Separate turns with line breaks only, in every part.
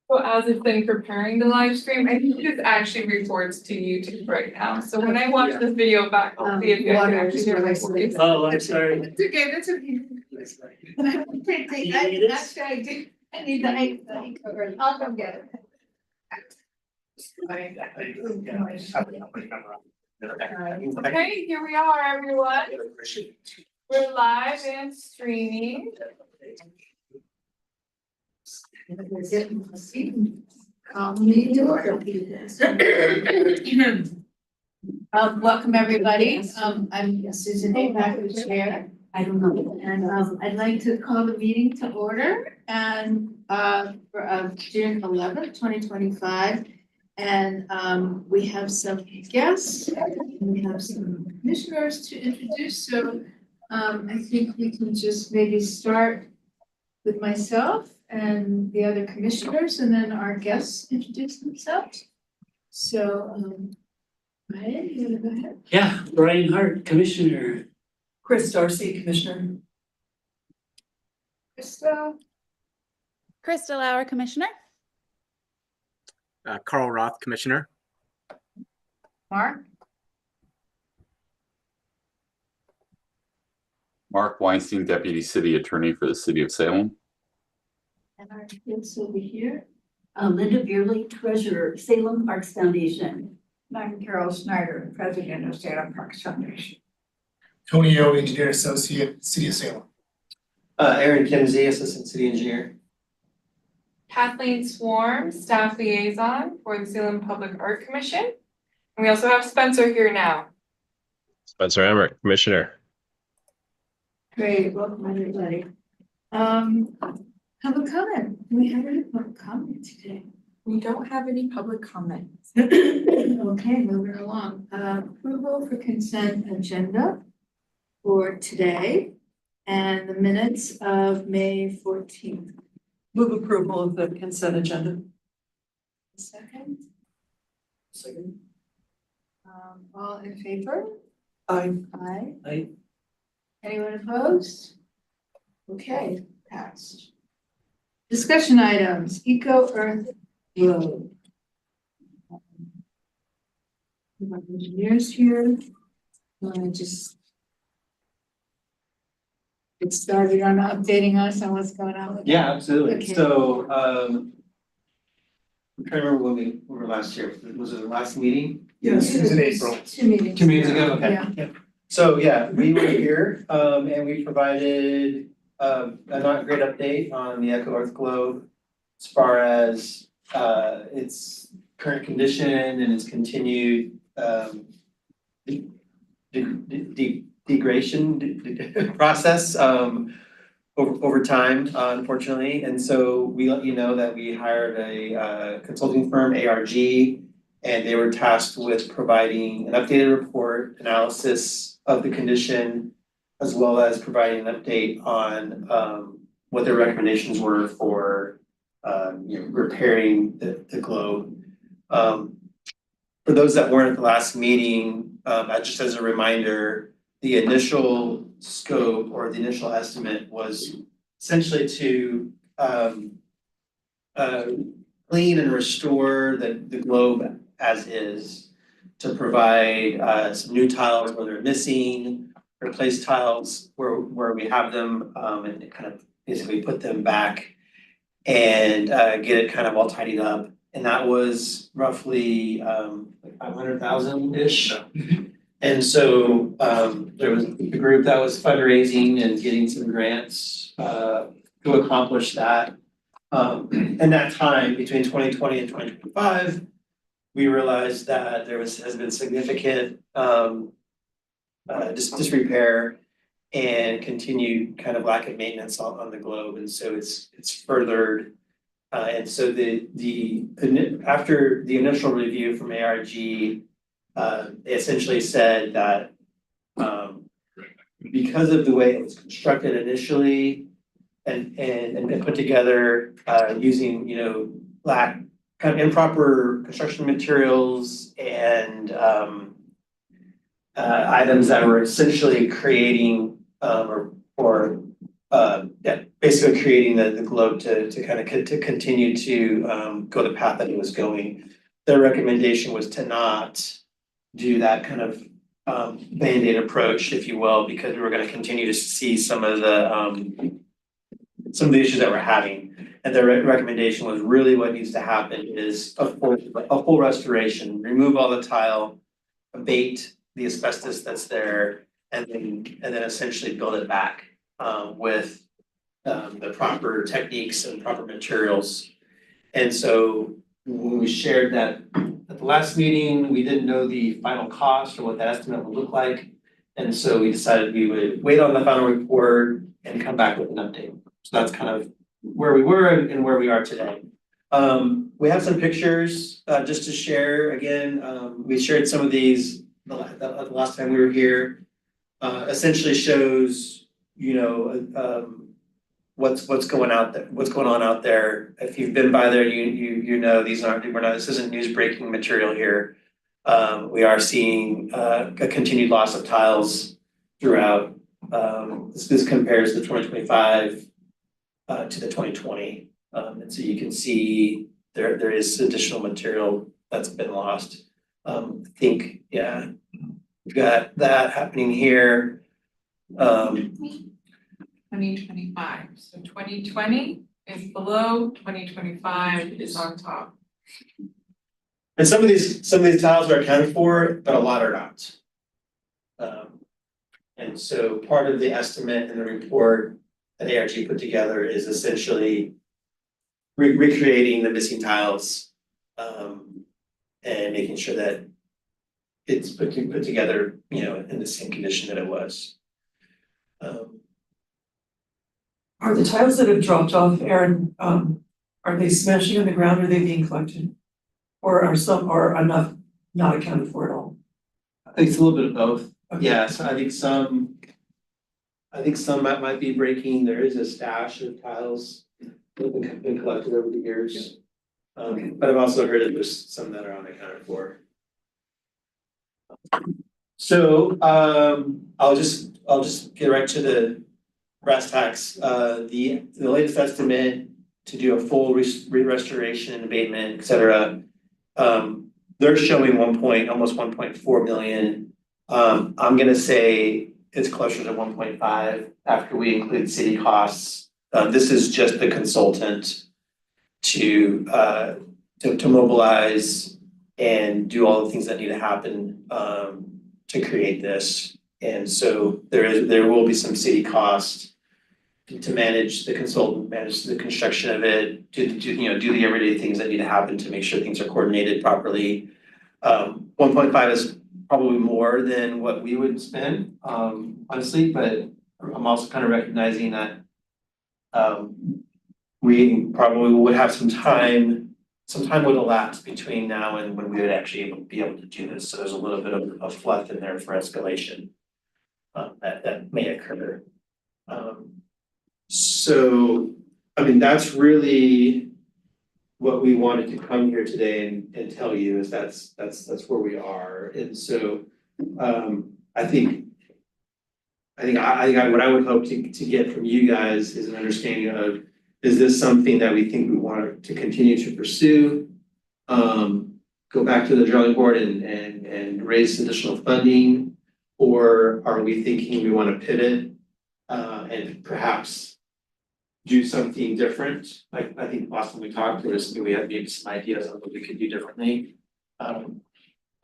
So as it's been preparing the live stream, I think this actually records to YouTube right now. So when I watch this video back, I'll see if you guys can actually hear my voice.
Oh, I'm sorry.
It's okay, that's okay. I need the ink cover. I'll come get it. Okay, here we are, everyone. We're live and streaming. Welcome, everybody. I'm Susan Dayback, the chair. I don't know. And I'd like to call the meeting to order and for June 11th, 2025. And we have some guests, and we have some commissioners to introduce. So I think we can just maybe start with myself and the other commissioners, and then our guests introduce themselves. So, Brian, you wanna go ahead?
Yeah, Brian Hart, Commissioner.
Chris Darcy, Commissioner.
Krista,
Crystal Lauer, Commissioner.
Carl Roth, Commissioner.
Mark,
Mark Weinstein, Deputy City Attorney for the City of Salem.
and our kids over here.
Linda Beerley, Treasurer, Salem Parks Foundation. I'm Carol Snyder, President of Salem Parks Foundation.
Tony O, Engineer Associate, City of Salem.
Aaron Kimsey, Assistant City Engineer.
Kathleen Swarm, Staff Liaison for the Salem Public Art Commission. And we also have Spencer here now.
Spencer Emmerich, Commissioner.
Great, welcome everybody. Public comment, do we have any public comment today?
We don't have any public comments.
Okay, moving along, approval for consent agenda for today and the minutes of May 14th.
Move approval of the consent agenda.
Second. All in favor?
Aye.
Aye.
Aye.
Anyone opposed? Okay, passed. Discussion items, Eco Earth Road. We have engineers here. Want to just get started on updating us on what's going on with that?
Yeah, absolutely.
Okay.
So, I'm trying to remember when we were last year. Was it the last meeting?
Yes, it was in April.
2 meetings.
2 meetings ago, okay.
Yeah.
So, yeah, we were here, and we provided, a not great update on the Echo Earth Globe as far as, its current condition and its continued, degradation process, over time, unfortunately. And so we let you know that we hired a consulting firm, ARG, and they were tasked with providing an updated report, analysis of the condition, as well as providing an update on what their recommendations were for repairing the globe. For those that weren't at the last meeting, just as a reminder, the initial scope or the initial estimate was essentially to clean and restore the globe as is, to provide some new tiles where they're missing, replace tiles where we have them, and kind of basically put them back and get it kind of all tidied up. And that was roughly like 500,000-ish. And so there was a group that was fundraising and getting some grants to accomplish that. In that time between 2020 and 2025, we realized that there has been significant disrepair and continued kind of lack of maintenance on the globe, and so it's furthered. And so after the initial review from ARG, they essentially said that because of the way it was constructed initially and put together using kind of improper construction materials and items that were essentially creating basically creating the globe to kind of to continue to go the path that it was going. Their recommendation was to not do that kind of Band-Aid approach, if you will, because we were gonna continue to see some of the issues that we're having. And their recommendation was really what needs to happen is a full restoration, remove all the tile, abate the asbestos that's there, and then essentially build it back with the proper techniques and proper materials. And so when we shared that at the last meeting, we didn't know the final cost or what that estimate would look like. And so we decided we would wait on the final report and come back with an update. So that's kind of where we were and where we are today. We have some pictures just to share. Again, we shared some of these the last time we were here. Essentially shows, you know, what's going on out there. If you've been by there, you know this isn't news breaking material here. We are seeing a continued loss of tiles throughout. This compares the 2025 to the 2020. And so you can see there is additional material that's been lost. I think, yeah, we've got that happening here.
2025, so 2020 is below, 2025 is on top.
And some of these tiles are accounted for, but a lot are not. And so part of the estimate in the report that ARG put together is essentially recreating the missing tiles and making sure that it's put together, you know, in the same condition that it was.
Are the tiles that have dropped off, Aaron, are they smashing on the ground or are they being collected? Or are some or enough not accounted for at all?
I think it's a little bit of both.
Okay.
Yeah, so I think some might be breaking. There is a stash of tiles that have been collected over the years. But I've also heard that there's some that are unaccounted for. So I'll just get right to the brass tacks. The latest estimate to do a full restoration, abatement, et cetera. They're showing almost 1.4 million. I'm gonna say it's closer to 1.5 after we include city costs. This is just the consultant to mobilize and do all the things that need to happen to create this. And so there will be some city cost to manage the consultant, manage the construction of it, do the everyday things that need to happen to make sure things are coordinated properly. 1.5 is probably more than what we would spend, honestly, but I'm also kind of recognizing that we probably would have some time would elapse between now and when we would actually be able to do this. So there's a little bit of fluff in there for escalation that may occur. So, I mean, that's really what we wanted to come here today and tell you is that's where we are. And so, I think what I would hope to get from you guys is an understanding of, is this something that we think we want to continue to pursue? Go back to the drawing board and raise additional funding? Or are we thinking we want to pivot and perhaps do something different? Like I think last time we talked, we had maybe some ideas on what we could do differently. And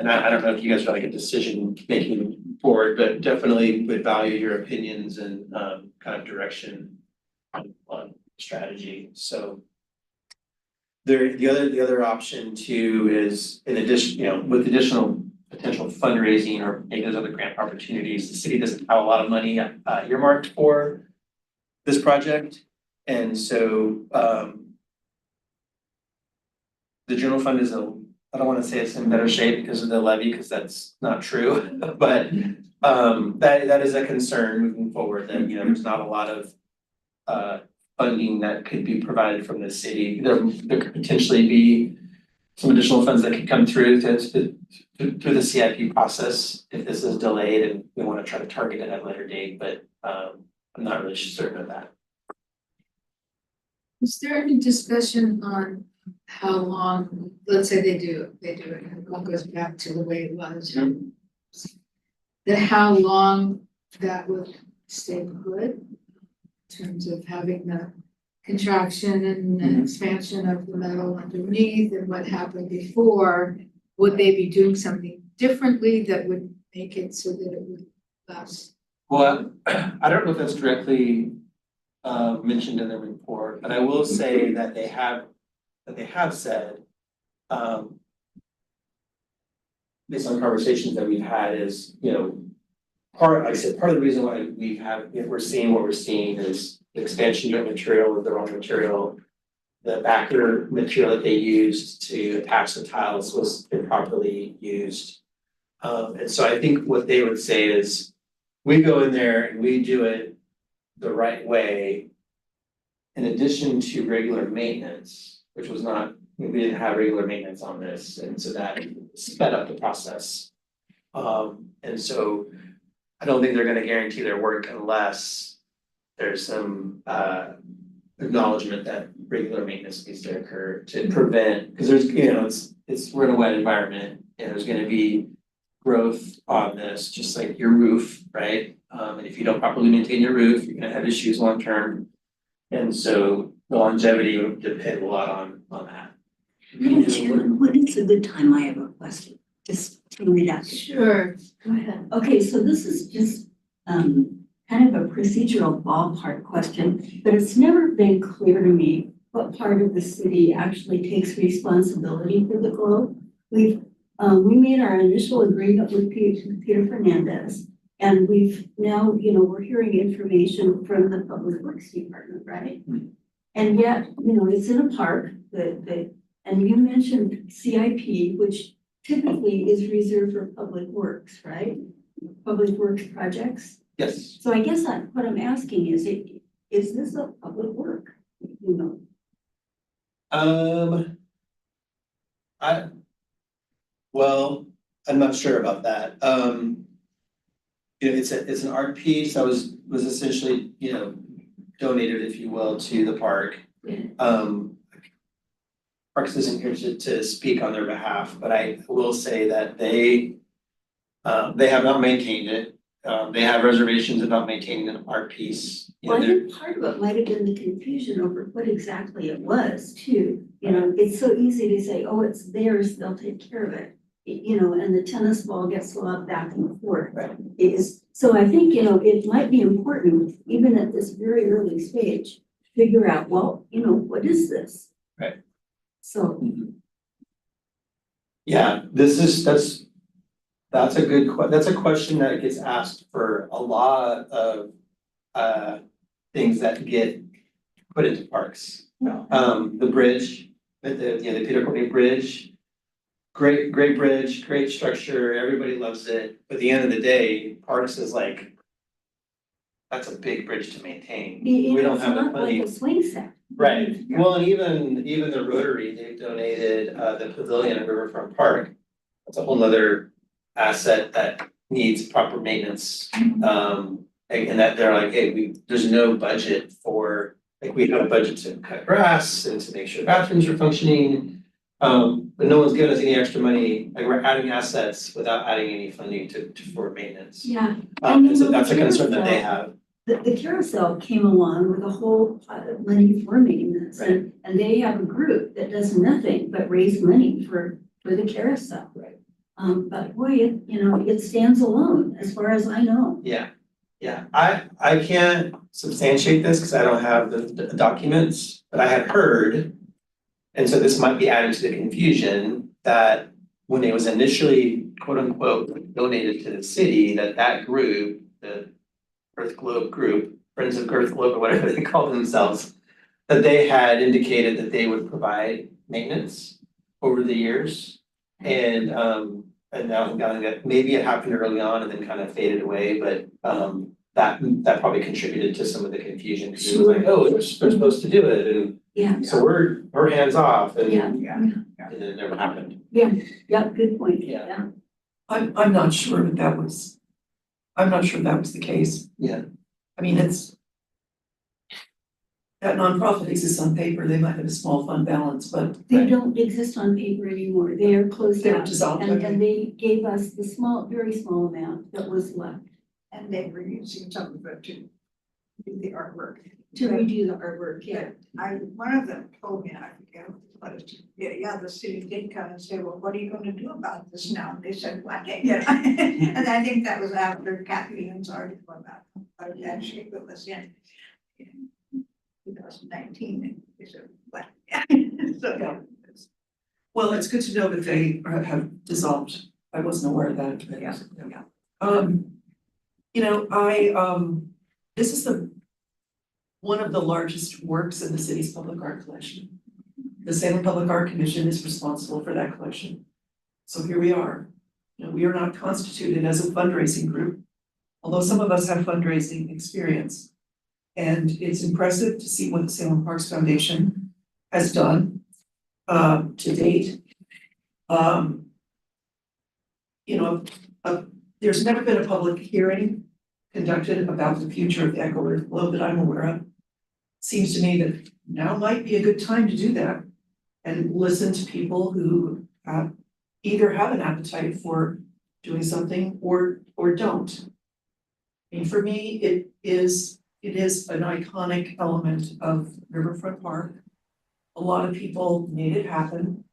I don't know if you guys are like a decision making board, but definitely would value your opinions and kind of direction on strategy. So the other option too is, in addition, with additional potential fundraising or maybe there's other grant opportunities, the city doesn't have a lot of money earmarked for this project. And so the general fund is I don't want to say it's in better shape because of the levy, because that's not true, but that is a concern moving forward, that there's not a lot of funding that could be provided from the city. There could potentially be some additional funds that could come through the CIP process if this is delayed, and we want to try to target it at a later date, but I'm not really certain of that.
Is there any discussion on how long, let's say they do it, and it all goes back to the way it was? That how long that would stay put in terms of having the contraction and the expansion of the metal underneath and what happened before? Would they be doing something differently that would make it so that it would last?
Well, I don't know if that's directly mentioned in the report, but I will say that they have said, based on conversations that we've had is, part of the reason why we're seeing what we're seeing is the expansion of material with the wrong material. The backer material that they used to attach the tiles was improperly used. And so I think what they would say is, we go in there and we do it the right way. In addition to regular maintenance, which was not, we didn't have regular maintenance on this, and so that sped up the process. And so I don't think they're gonna guarantee their work unless there's some acknowledgement that regular maintenance needs to occur to prevent, because there's, we're in a wet environment and there's gonna be growth on this, just like your roof, right? And if you don't properly maintain your roof, you're gonna have issues long term. And so the longevity would depend a lot on that.
Madam Chairman, when is a good time? I have a question. Just tell me that.
Sure, go ahead.
Okay, so this is just kind of a procedural ballpark question, but it's never been clear to me what part of the city actually takes responsibility for the globe. We made our initial agreement with Peter Fernandez, and we've now, we're hearing information from the Public Works Department, right? And yet, it's in a park and you mentioned CIP, which typically is reserved for public works, right? Public works projects.
Yes.
So I guess what I'm asking is this a public work?
I'm not sure about that. It's an art piece that was essentially, donated, if you will, to the park. Parks isn't here to speak on their behalf, but I will say that they have not maintained it. They have reservations about maintaining an art piece.
Well, I think part of it might have been the confusion over what exactly it was too. It's so easy to say, oh, it's theirs, they'll take care of it. And the tennis ball gets lobbed back and forth.
Right.
So I think, it might be important, even at this very early stage, to figure out, well, what is this?
Right.
So.
Yeah, that's a question that gets asked for a lot of things that get put into parks. The bridge, the Peter Courtney Bridge, great bridge, great structure, everybody loves it. But at the end of the day, parks is like, that's a big bridge to maintain. We don't have the money.
It's not like a swing set.
Right,
Yeah.
well, and even the Rotary, they've donated the pavilion at Riverfront Park. That's a whole nother asset that needs proper maintenance. And that they're like, hey, there's no budget for, we have a budget to cut grass and to make sure bathrooms are functioning. But no one's giving us any extra money, we're adding assets without adding any funding for maintenance.
Yeah.
And so that's a concern that they have.
The carousel came along with a whole pot of money for maintenance, and they have a group that does nothing but raise money for the carousel.
Right.
But boy, it stands alone, as far as I know.
Yeah, I can't substantiate this because I don't have the documents, but I had heard, and so this might be added to the confusion, that when it was initially quote unquote donated to the city, that group, the Earth Globe group, Friends of Earth Globe or whatever they call themselves, that they had indicated that they would provide maintenance over the years. And now that maybe it happened early on and then kind of faded away, but that probably contributed to some of the confusion. Because it was like, oh, they're supposed to do it, and
Yeah.
so we're hands off, and
Yeah.
and it never happened.
Yeah, good point.
Yeah.
I'm not sure that was the case.
Yeah.
I mean, it's that nonprofit exists on paper, they might have a small fund balance, but.
They don't exist on paper anymore. They are closed
They're
out.
dissolved,
And
okay.
they gave us the small, very small amount that was left
And they were using some of it to do the artwork.
to redo the artwork, yeah.
One of them told me, I forget what it was, yeah, the city did come and say, well, what are you gonna do about this now? And they said, what, you know, and I think that was after Kathleen's article about that shape it was in 2019, and they said, what? So,
Yeah. Well, it's good to know that they have dissolved. I wasn't aware of that. But
Yeah.
You know, this is one of the largest works in the city's public art collection. The Salem Public Art Commission is responsible for that collection. So here we are. You know, we are not constituted as a fundraising group, although some of us have fundraising experience. And it's impressive to see what the Salem Parks Foundation has done to date. You know, there's never been a public hearing conducted about the future of the Echo Earth Globe that I'm aware of. Seems to me that now might be a good time to do that and listen to people who either have an appetite for doing something or don't. I mean, for me, it is an iconic element of Riverfront Park. A lot of people made it happen.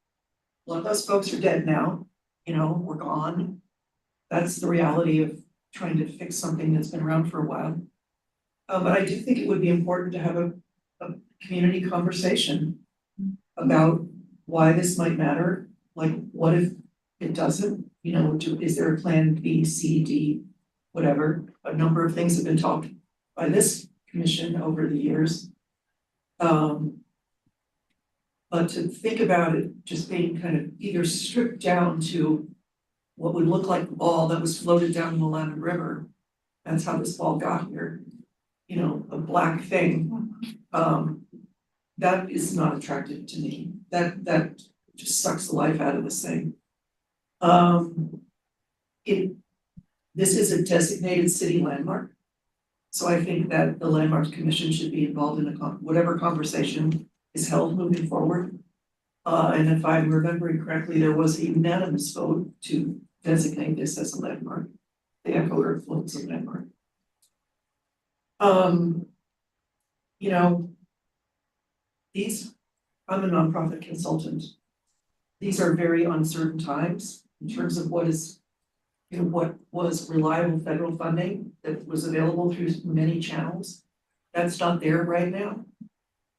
A lot of those folks are dead now, you know, we're gone. That's the reality of trying to fix something that's been around for a while. But I do think it would be important to have a community conversation about why this might matter. Like, what if it doesn't? You know, is there a plan B, C, D, whatever? A number of things have been talked by this commission over the years. But to think about it just being kind of either stripped down to what would look like the ball that was floated down the Willamette River. That's how this ball got here. You know, a black thing. That is not attractive to me. That just sucks the life out of this thing. This is a designated city landmark. So I think that the Landmarks Commission should be involved in whatever conversation is held moving forward. And if I'm remembering correctly, there was a unanimous vote to designate this as a landmark. The Echo Earth Globe as a landmark. You know, I'm a nonprofit consultant. These are very uncertain times in terms of what was reliable federal funding that was available through many channels. That's not there right now.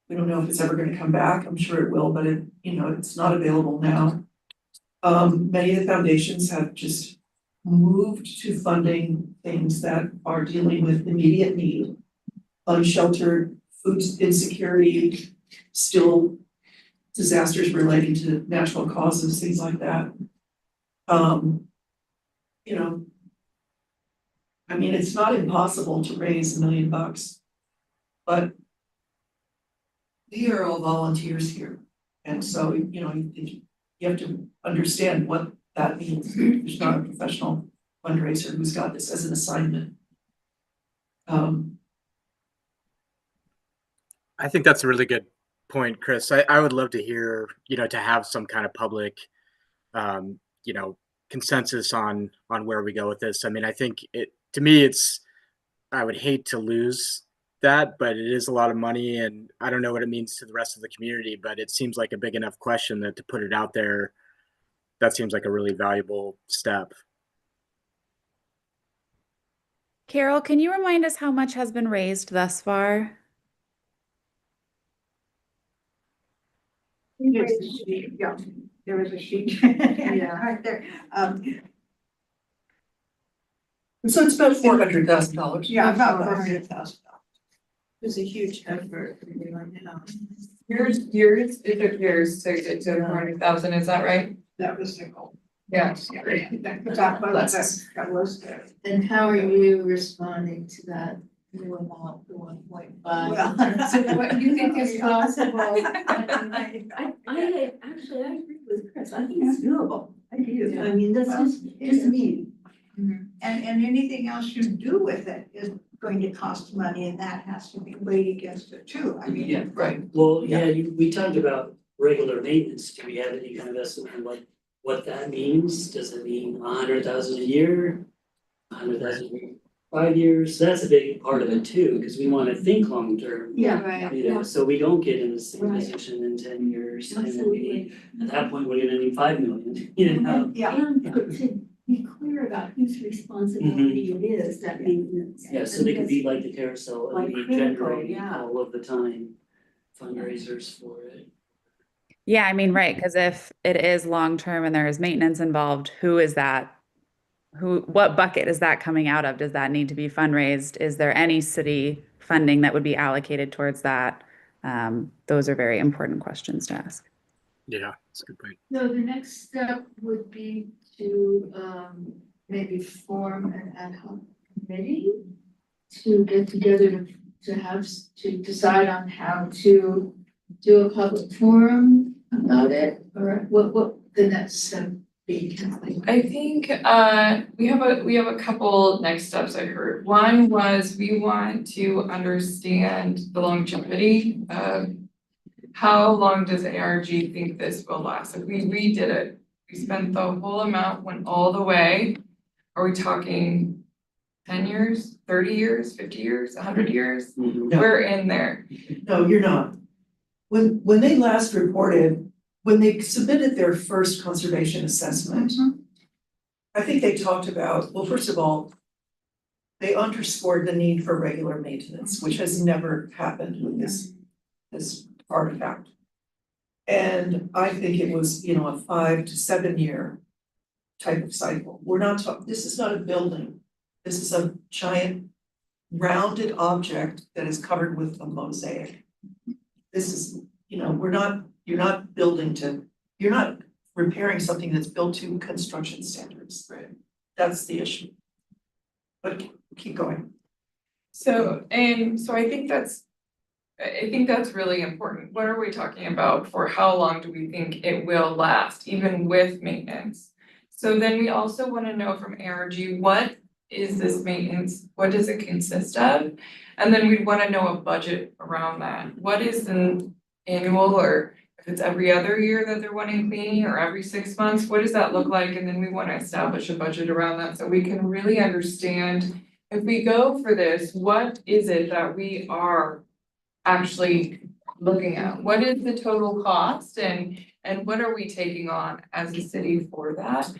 We don't know if it's ever going to come back. I'm sure it will, but it's not available now. Many of the foundations have just moved to funding things that are dealing with immediate need, unsheltered, food insecurity, still disasters relating to natural causes, things like that. You know, I mean, it's not impossible to raise $1 million, but we are all volunteers here. And so, you know, you have to understand what that means. There's not a professional fundraiser who's got this as an assignment.
I think that's a really good point, Chris. I would love to hear, to have some kind of public, consensus on where we go with this. I mean, I think to me, I would hate to lose that, but it is a lot of money, and I don't know what it means to the rest of the community, but it seems like a big enough question that to put it out there, that seems like a really valuable step.
Carol, can you remind us how much has been raised thus far?
Yeah, there was a sheet. Yeah, right there.
So it's about $400,000.
Yeah, about $400,000.
It's a huge effort for you right now.
Yours, it took years to get to 400,000, is that right?
That was the goal.
Yes.
That was there.
And how are you responding to that new amount, the 1.5?
Well.
So what you think is possible?
I agree with Chris. I think it's doable. I do. I mean, that's just me.
And anything else you do with it is going to cost money and that has to be weighed against it too. I mean.
Yeah,
right.
well, yeah, we talked about regular maintenance. Do we have any kind of estimate on what that means? Does it mean 100,000 a year? 100,000 5 years? That's a big part of it too, because we want to think long term.
Yeah,
Right.
You know, so we don't get in the same
Right.
position in 10 years, and then
absolutely.
at that point, we're gonna need 5 million, you know?
Yeah.
And to be clear about whose responsibility it is, that maintenance.
Yeah, so they could be like the carousel, and
Like
we
critical,
generate
yeah.
all of the time fundraisers for it.
Yeah, I mean, right, because if it is long-term and there is maintenance involved, who is that? What bucket is that coming out of? Does that need to be fundraised? Is there any city funding that would be allocated towards that? Those are very important questions to ask.
Yeah, that's a good point.
So the next step would be to maybe form an ad hoc committee to get together to decide on how to do a public forum about it, or what the next step be, Kathleen?
I think we have a couple next steps I heard. One was we want to understand the longevity of how long does ARG think this will last? If we redid it, we spent the whole amount, went all the way. Are we talking 10 years, 30 years, 50 years, 100 years?
No.
We're in there.
No, you're not. When they last reported, when they submitted their first conservation assessment, I think they talked about, well, first of all, they underscored the need for regular maintenance, which has never happened with this artifact. And I think it was, you know, a 5 to 7 year type of cycle. We're not talking, this is not a building. This is a giant rounded object that is covered with a mosaic. This is, you know, you're not repairing something that's built to construction standards. Right. That's the issue. But keep going.
So I think that's really important. What are we talking about for how long do we think it will last, even with maintenance? So then we also want to know from ARG, what is this maintenance? What does it consist of? And then we'd want to know a budget around that. What is an annual, or if it's every other year that they're wanting cleaning, or every 6 months, what does that look like? And then we want to establish a budget around that so we can really understand, if we go for this, what is it that we are actually looking at? What is the total cost, and what are we taking on as a city for that?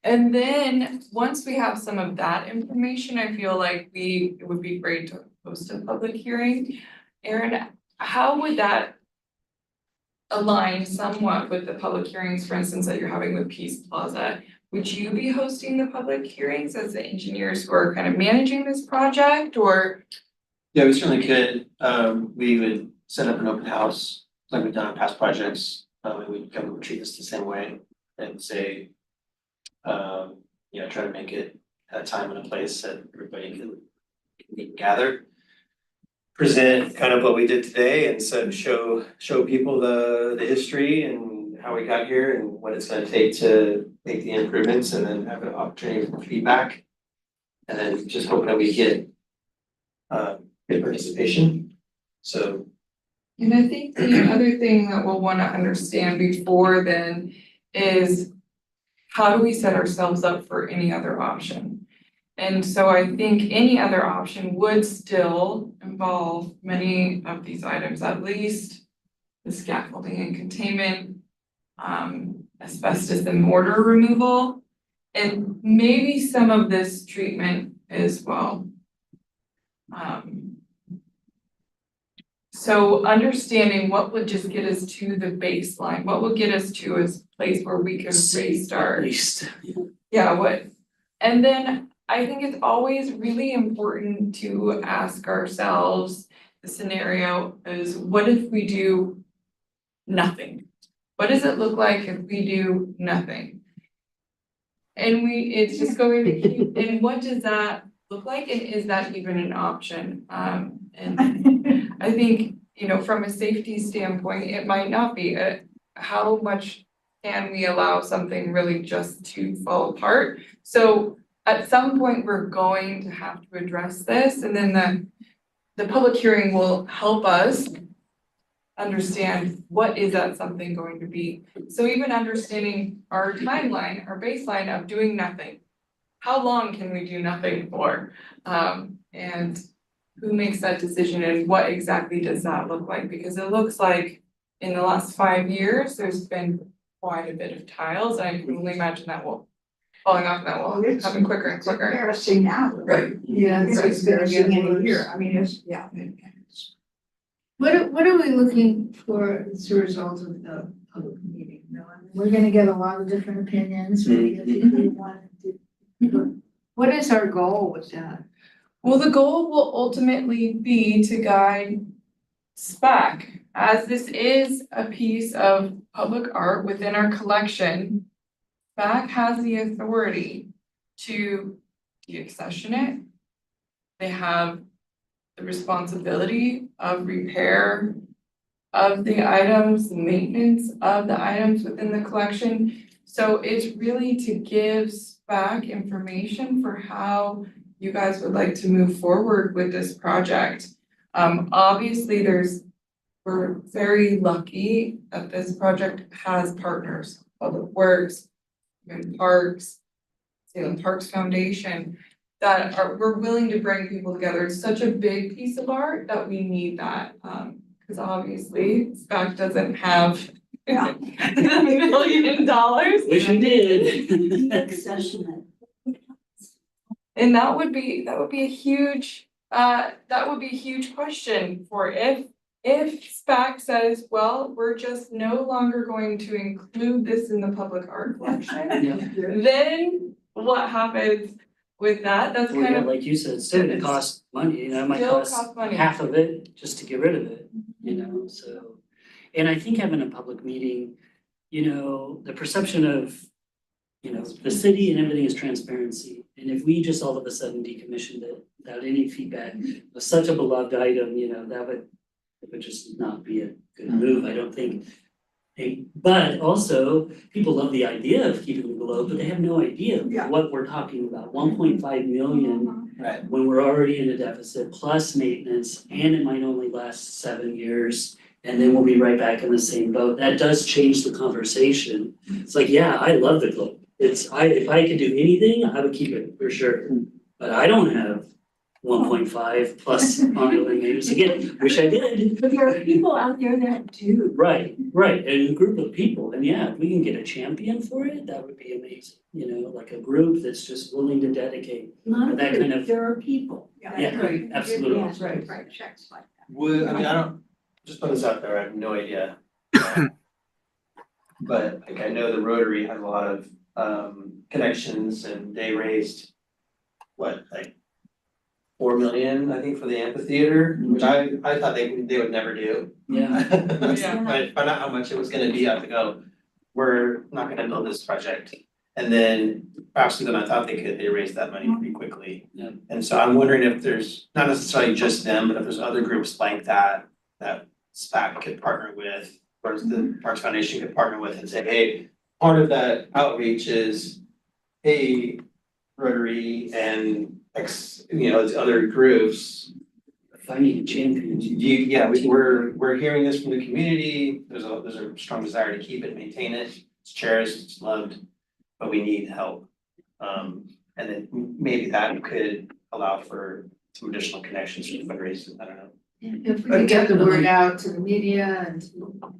And then, once we have some of that information, I feel like it would be great to host a public hearing. Erin, how would that align somewhat with the public hearings, for instance, that you're having with Peace Plaza? Would you be hosting the public hearings as the engineers who are kind of managing this project, or?
Yeah, we certainly could. We would set up an open house like we've done on past projects. And we'd come and treat this the same way and say, you know, try to make it a time and a place that everybody can gather. Present kind of what we did today, and so show people the history and how we got here and what it's gonna take to make the improvements, and then have an opportunity for feedback. And then just hoping that we get good participation, so.
And I think the other thing that we'll wanna understand before then is, how do we set ourselves up for any other option? And so I think any other option would still involve many of these items, at least the scaffolding and containment, asbestos and mortar removal, and maybe some of this treatment as well. So understanding what would just get us to the baseline, what would get us to a place where we can restart.
At least.
Yeah, what, and then I think it's always really important to ask ourselves, the scenario is, what if we do nothing? What does it look like if we do nothing? And it's just going to keep, and what does that look like, and is that even an option? And I think, you know, from a safety standpoint, it might not be. How much can we allow something really just to fall apart? So at some point, we're going to have to address this, and then the public hearing will help us understand what is that something going to be. So even understanding our timeline, our baseline of doing nothing. How long can we do nothing for? And who makes that decision and what exactly does that look like? Because it looks like in the last 5 years, there's been quite a bit of tiles, and I can only imagine that will falling off, that will happen quicker and
It's
quicker.
embarrassing now.
Right.
Yeah,
It's embarrassing in a year, I mean, it's, yeah.
What are we looking for as a result of the public meeting? We're gonna get a lot of different opinions, maybe if we want to. What is our goal with that?
Well, the goal will ultimately be to guide SPAC, as this is a piece of public art within our collection. SPAC has the authority to deaccession it. They have the responsibility of repair of the items, maintenance of the items within the collection. So it's really to give SPAC information for how you guys would like to move forward with this project. Obviously, we're very lucky that this project has partners, Public Works, and Parks, Salem Parks Foundation, we're willing to bring people together. It's such a big piece of art that we need that, because obviously SPAC doesn't have $1 million.
Wish we did.
Deaccession.
And that would be a huge, question for if SPAC says, well, we're just no longer going to include this in the public art collection. Then what happens with that? That's
Well,
kind
yeah,
of
like you said, it's still gonna cost money, you know, it might
still
cost
cost money.
half of it just to get rid of it, you know, so. And I think having a public meeting, you know, the perception of, you know, the city and everything is transparency. And if we just all of a sudden decommissioned it without any feedback, with such a beloved item, you know, it would just not be a good move, I don't think. But also, people love the idea of keeping the globe, but they have no idea
Yeah.
what we're talking about, 1.5 million.
Right.
When we're already in a deficit, plus maintenance, and it might only last 7 years. And then we'll be right back in the same boat. That does change the conversation. It's like, yeah, I love the globe. If I could do anything, I would keep it for sure. But I don't have 1.5 plus ongoing maintenance. Again, wish I did.
But there are people out there that do.
Right, and a group of people. And yeah, if we can get a champion for it, that would be amazing. You know, like a group that's just willing to dedicate.
Not
That kind of-
there are people.
Yeah,
right.
absolutely.
Yeah.
Right, checks like that.
I don't, just put this out there, I have no idea. But like I know the Rotary has a lot of connections and they raised what, like 4 million, I think, for the amphitheater, which I thought they would never do.
Yeah.
Yeah.
But I found out how much it was gonna be, I have to go, we're not gonna build this project. And then faster than I thought they raised that money pretty quickly.
Yeah.
And so I'm wondering if there's, not necessarily just them, but if there's other groups like that SPAC could partner with, or the Parks Foundation could partner with and say, hey, part of that outreach is, hey, Rotary and other groups.
Finding a champion.
We're hearing this from the community, there's a strong desire to keep it, maintain it, it's cherished, it's loved, but we need help. And then maybe that could allow for some additional connections for fundraising, I don't know.
If we could get the word out to the media and to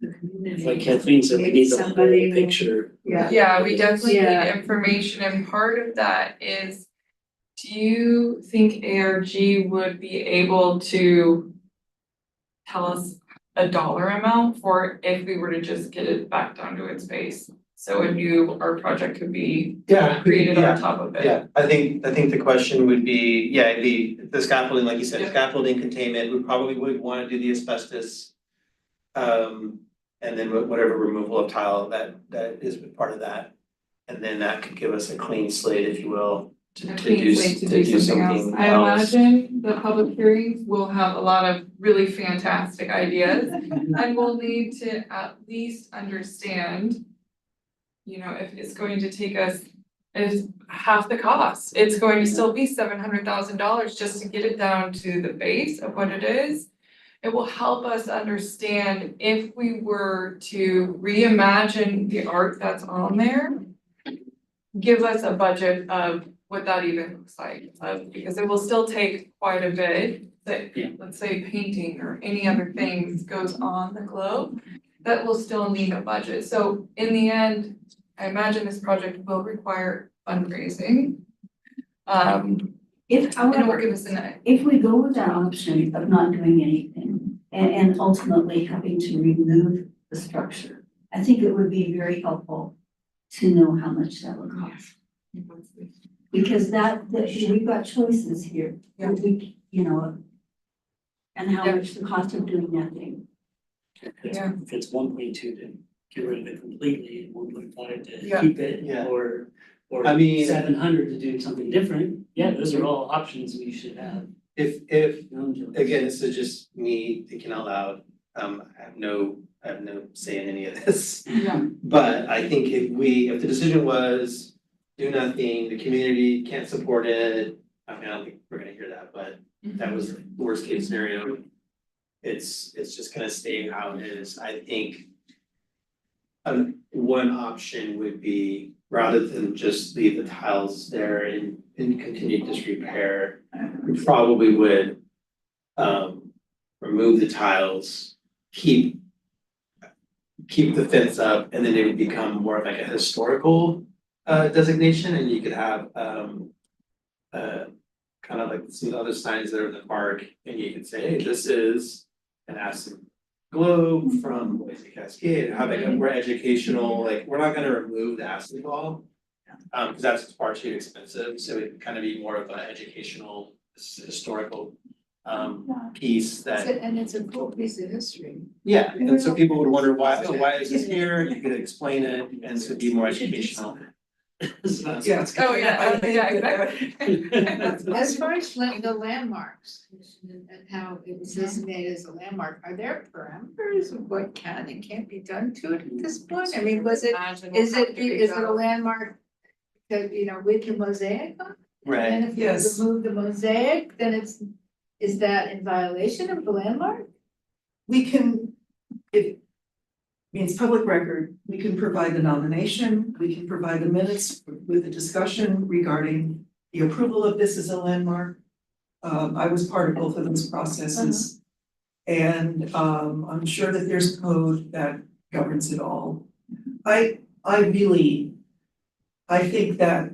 the community.
Like Kathleen said, we
maybe
need the whole
somebody-
picture.
Yeah.
Yeah, we definitely
Yeah.
need information, and part of that is, do you think ARG would be able to tell us a dollar amount for if we were to just get it back down to its base? So our project could be created on top of it.
Yeah, I think the question would be, the scaffolding, like you said, scaffolding containment, we probably would wanna do the asbestos. And then whatever removal of tile that is part of that. And then that could give us a clean slate, if you will, to do something else.
I imagine the public hearings will have a lot of really fantastic ideas, and we'll need to at least understand, if it's going to take us is half the cost. It's going to still be $700,000 just to get it down to the base of what it is. It will help us understand if we were to reimagine the art that's on there. Give us a budget of what that even looks like, because it will still take quite a bit. That,
Yeah.
let's say painting or any other things goes on the globe, that will still need a budget. So in the end, I imagine this project will require fundraising.
If
And it will
however,
give us
if we go with that option of not doing anything and ultimately having to remove the structure, I think it would be very helpful to know how much that would cost. Because we've got choices here.
Yeah.
We, and how
Yeah.
much the cost of doing nothing.
Yeah.
If it's 1.2 to get rid of it completely, and 1.5 to
Yeah.
keep it,
Yeah.
or
I mean-
700 to do something different, yeah, those are all options we should have.
If, again, this is just me thinking out loud, I have no say in any of this.
Yeah.
But I think if the decision was do nothing, the community can't support it, I mean, I don't think we're gonna hear that, but that was the worst case scenario. It's just gonna stay how it is. I think one option would be, rather than just leave the tiles there and continue disrepair, we probably would remove the tiles, keep the fence up, and then it would become more of like a historical designation, and you could have kind of like some other signs that are in the park, and you could say, hey, this is an acid globe from Boise Cascade, have like a more educational, like, we're not gonna remove the acid ball. Cause that's far too expensive, so it kind of be more of an educational, historical piece that,
And it's a cool piece of history.
yeah, and so people would wonder why is this here, you could explain it, and so it'd be more educational.
Yeah.
Oh, yeah, exactly.
As far as the landmarks and how it was designated as a landmark, are there parameters of what can and can't be done to it at this point? I mean, is it a landmark that, with the mosaic on it?
Right,
And if you
Yes.
remove the mosaic, then is that in violation of the landmark?
We can, it means public record, we can provide the nomination, we can provide the minutes with a discussion regarding the approval of this as a landmark. I was part of both of those processes. And I'm sure that there's code that governs it all. I think that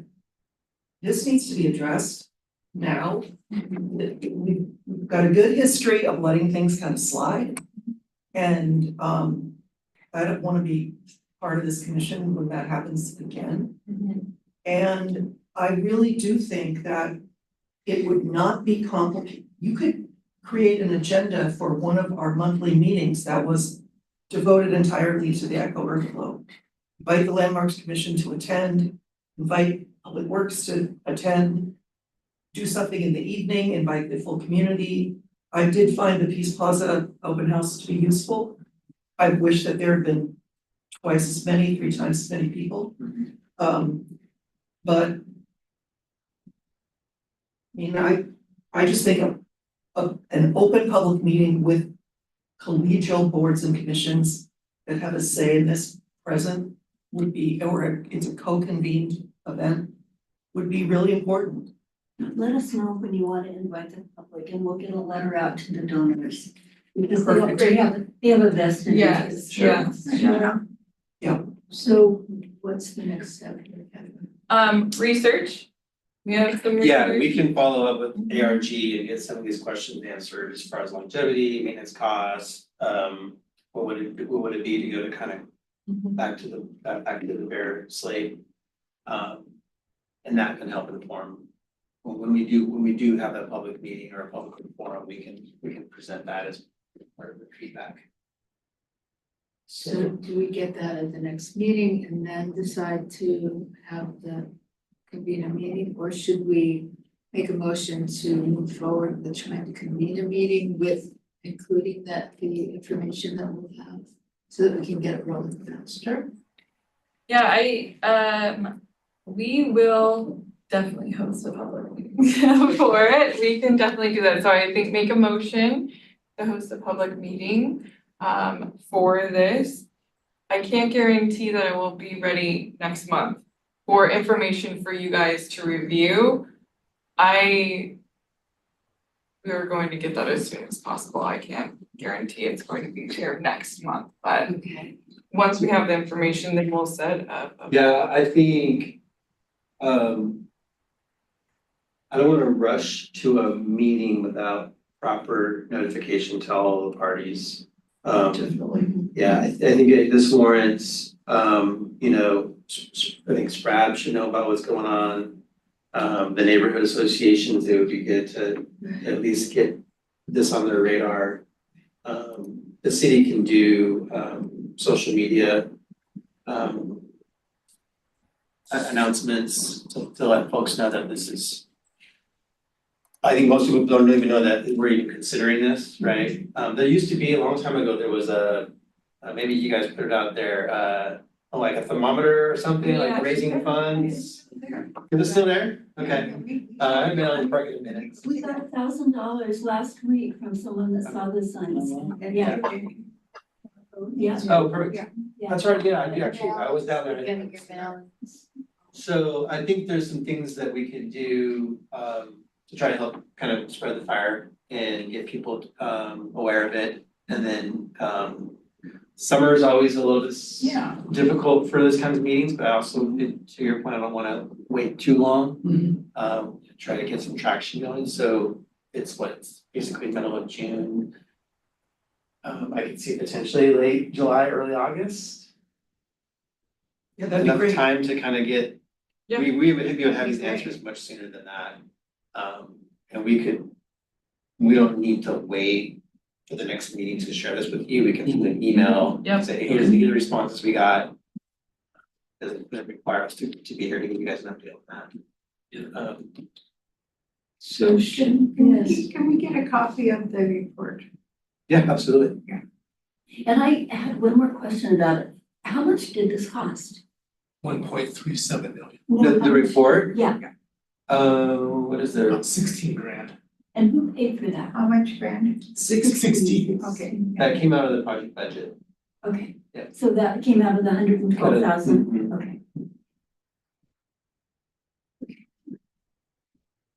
this needs to be addressed now. We've got a good history of letting things kind of slide. And I don't want to be part of this commission when that happens again. And I really do think that it would not be complicated. You could create an agenda for one of our monthly meetings that was devoted entirely to the Echo Earth Globe. Invite the Landmarks Commission to attend, invite Public Works to attend, do something in the evening, invite the full community. I did find the Peace Plaza open house to be useful. I wish that there had been twice as many, 3 times as many people. But I just think an open public meeting with collegial boards and commissions that have a say in this present would be, or it's a co-convened event, would be really important.
Let us know when you want to invite the public and we'll get a letter out to the donors. Because
Perfect.
they have a vested
Yes,
interest.
yeah.
So what's the next step here, Kevin?
Research. We have some
yeah,
research.
we can follow up with ARG and get some of these questions answered as far as longevity, maintenance costs, what would it be to go to kind of back to the bare slate? And that can help inform, when we do have that public meeting or a public forum, we can present that as part of the feedback.
So do we get that at the next meeting and then decide to have the convene a meeting, or should we make a motion to move forward with trying to convene a meeting with including the information that we'll have so that we can get it rolling faster?
Yeah, We will definitely host a public meeting for it. We can definitely do that. So I think make a motion to host a public meeting for this. I can't guarantee that it will be ready next month for information for you guys to review. We are going to get that as soon as possible. I can't guarantee it's going to be here next month, but
Okay.
once we have the information, then we'll set up.
Yeah, I think, I don't wanna rush to a meeting without proper notification to all the parties.
Definitely.
Yeah, I think this warrants, you know, I think Sprab should know about what's going on. The neighborhood associations, it would be good to at least get this on their radar. The city can do, social media, announcements to let folks know that this is. I think most people don't even know that we're even considering this, right? There used to be, a long time ago, there was maybe you guys put it out there, like a thermometer or something, like raising funds. Is it still there? Okay. I haven't been on the park in a minute.
We got $1,000 last week from someone that saw the signs. Yeah. Yeah.
Oh, perfect.
Yeah.
That's right, yeah, I do actually, I was down there.
Get your balance.
So I think there's some things that we can do, to try to help kind of spread the fire and get people, aware of it. And then, summer is always a little bit difficult for those kinds of meetings, but I also, to your point, I don't wanna wait too long. Try to get some traction going, so it's basically middle of June. I could see potentially late July, early August.
Yeah, that'd be
Enough
great.
time to kind of get,
Yeah.
we would have these answers much sooner than that. And we don't need to wait for the next meeting to share this with you, we can send an email,
Yep.
say, here's the responses we got. Doesn't require us to be here to give you guys an update on that. So,
Can we get a copy of the report?
yeah, absolutely.
And I had one more question about it. How much did this cost?
1.37 million,
The report,
Yeah,
what is there?
about 16 grand.
and who paid for that?
How much, Brandon?
16.
Okay.
That came out of the project budget.
Okay.
Yeah.
So that came out of the 112,000?
Mhm.
Okay.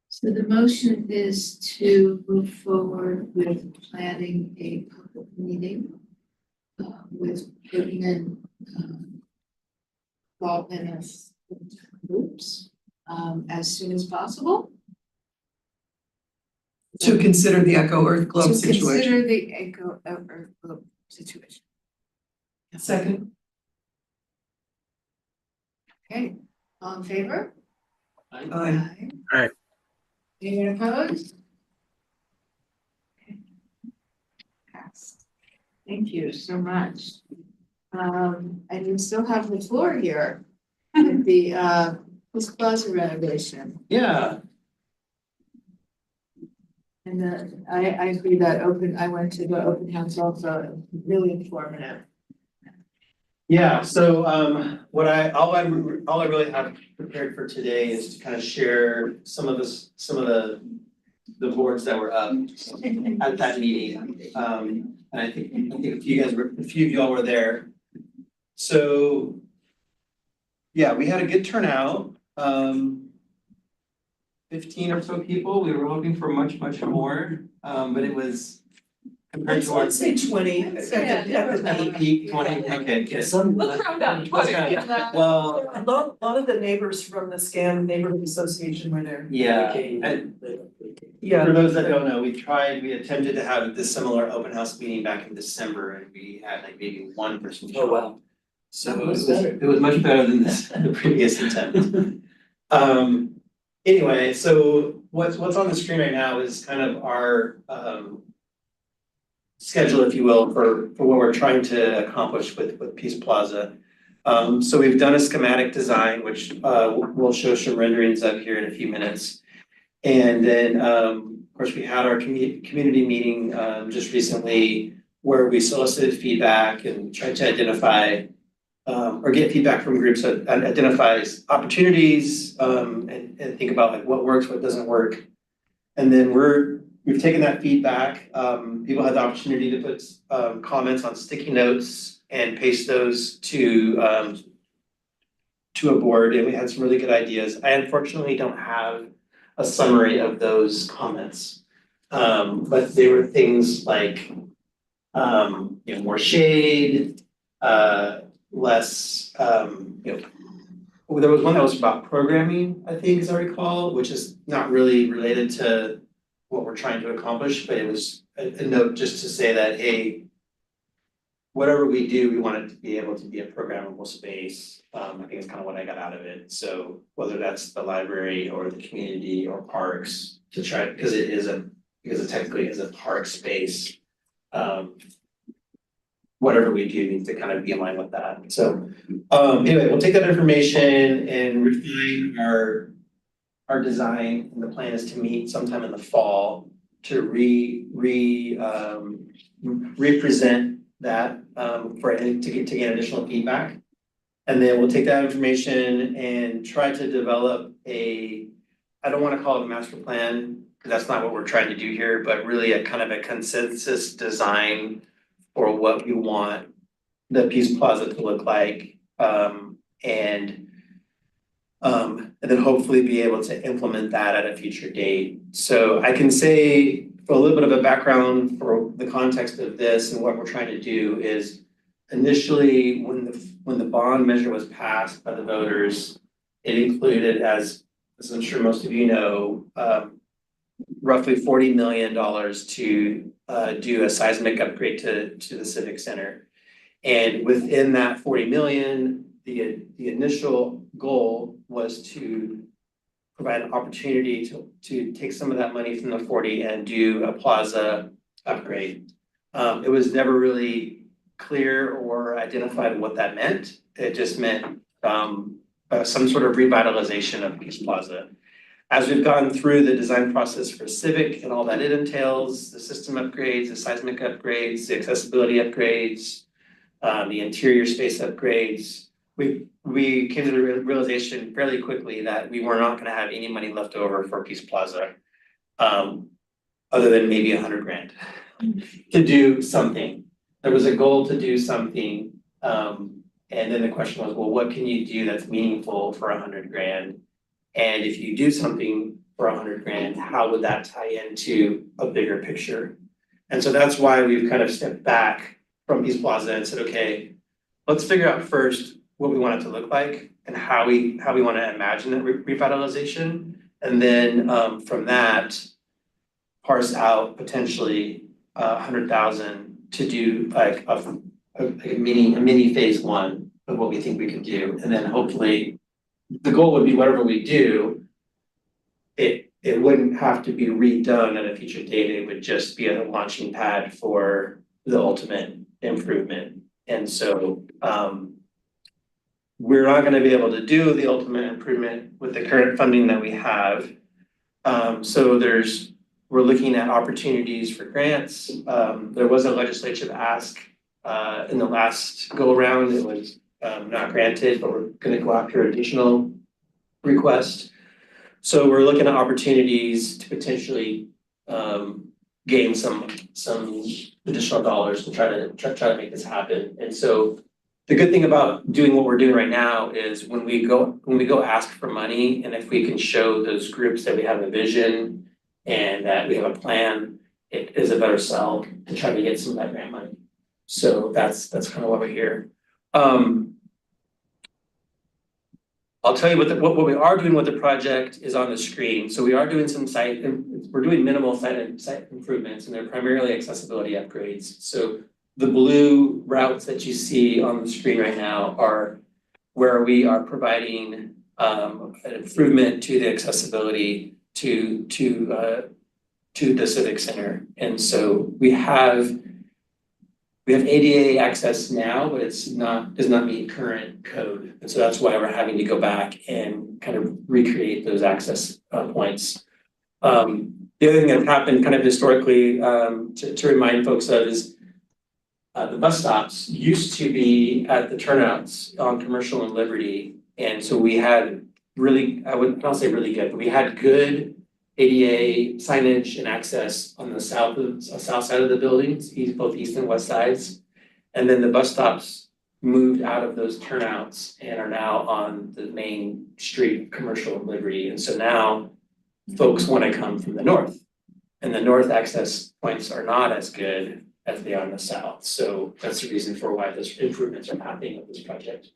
So the motion is to move forward with planning a public meeting. With putting in, involvement of groups, as soon as possible.
To consider the Echo Earth Globe
To
situation.
consider the echo of Earth globe situation.
Second,
Okay, all in favor?
Aye.
Aye.
Anyone opposed? Okay. Passed. Thank you so much. And you still have the floor here with the Peace Plaza renovation.
Yeah,
And I agree that I went to the open house also, really informative.
yeah, so all I really have prepared for today is to kind of share some of the boards that were up at that meeting. And I think a few of y'all were there. So yeah, we had a good turnout. 15 or so people. We were hoping for much more, but it was compared to our
I'd say 20 at the
peak 20, okay, good.
Let's round down to 20.
Well,
A lot of the neighbors from the SCAN neighborhood association were there.
yeah, and
Yeah.
for those that don't know, we attempted to have this similar open house meeting back in December and we had like maybe one person show up. So it was much better than the previous attempt. Anyway, so what's on the screen right now is kind of our schedule, if you will, for what we're trying to accomplish with Peace Plaza. So we've done a schematic design, which we'll show some renderings of here in a few minutes. And then, of course, we had our community meeting just recently where we solicited feedback and tried to identify or get feedback from groups that identifies opportunities, and think about like what works, what doesn't work. And then we've taken that feedback, people had the opportunity to put comments on sticky notes and paste those to a board, and we had some really good ideas. I unfortunately don't have a summary of those comments. But they were things like, more shade, less, there was one that was about programming, I think, as I recall, which is not really related to what we're trying to accomplish, but it was a note just to say that, hey, whatever we do, we want it to be able to be a programmable space. I think it's kind of what I got out of it. So whether that's the library or the community or parks, to try, because it technically is a park space. Whatever we do needs to kind of be in line with that. So anyway, we'll take that information and refine our design, and the plan is to meet sometime in the fall to represent that to get additional feedback. And then we'll take that information and try to develop I don't want to call it a master plan, because that's not what we're trying to do here, but really a kind of a consensus design for what we want the Peace Plaza to look like. And then hopefully be able to implement that at a future date. So I can say, for a little bit of a background for the context of this and what we're trying to do is, initially when the bond measure was passed by the voters, it included, as I'm sure most of you know, roughly $40 million to do a seismic upgrade to the Civic Center. And within that 40 million, the initial goal was to provide an opportunity to take some of that money from the 40 and do a plaza upgrade. It was never really clear or identified what that meant. It just meant some sort of revitalization of Peace Plaza. As we've gone through the design process for Civic and all that it entails, the system upgrades, the seismic upgrades, the accessibility upgrades, the interior space upgrades, we came to the realization fairly quickly that we were not gonna have any money left over for Peace Plaza, other than maybe $100,000 to do something. There was a goal to do something, and then the question was, well, what can you do that's meaningful for $100,000? And if you do something for $100,000, how would that tie into a bigger picture? And so that's why we've kind of stepped back from Peace Plaza and said, okay, let's figure out first what we want it to look like and how we want to imagine that revitalization. And then from that, parse out potentially $100,000 to do like a mini phase one of what we think we can do. And then hopefully the goal would be whatever we do, it wouldn't have to be redone at a future date. It would just be a launching pad for the ultimate improvement. And so we're not going to be able to do the ultimate improvement with the current funding that we have. So we're looking at opportunities for grants. There was a legislative ask in the last go around. It was not granted, but we're going to go after additional request. So we're looking at opportunities to potentially gain some additional dollars to try to make this happen. And so the good thing about doing what we're doing right now is when we go ask for money, and if we can show those groups that we have a vision and that we have a plan, it is a better sell to try to get some of that grant money. So that's kind of why we're here. I'll tell you what we are doing with the project is on the screen. So we are doing we're doing minimal site improvements, and they're primarily accessibility upgrades. So the blue routes that you see on the screen right now are where we are providing an improvement to the accessibility to the Civic Center. And so we have ADA access now, but does not meet current code. And so that's why we're having to go back and kind of recreate those access points. The other thing that's happened kind of historically, to remind folks of is the bus stops used to be at the turnouts on Commercial and Liberty. And so we had really, I would not say really good, but we had good ADA signage and access on the south side of the buildings, both east and west sides. And then the bus stops moved out of those turnouts and are now on the main street, Commercial and Liberty. And so now folks want to come from the north. And the north access points are not as good as they are in the south. So that's the reason for why those improvements are happening with this project.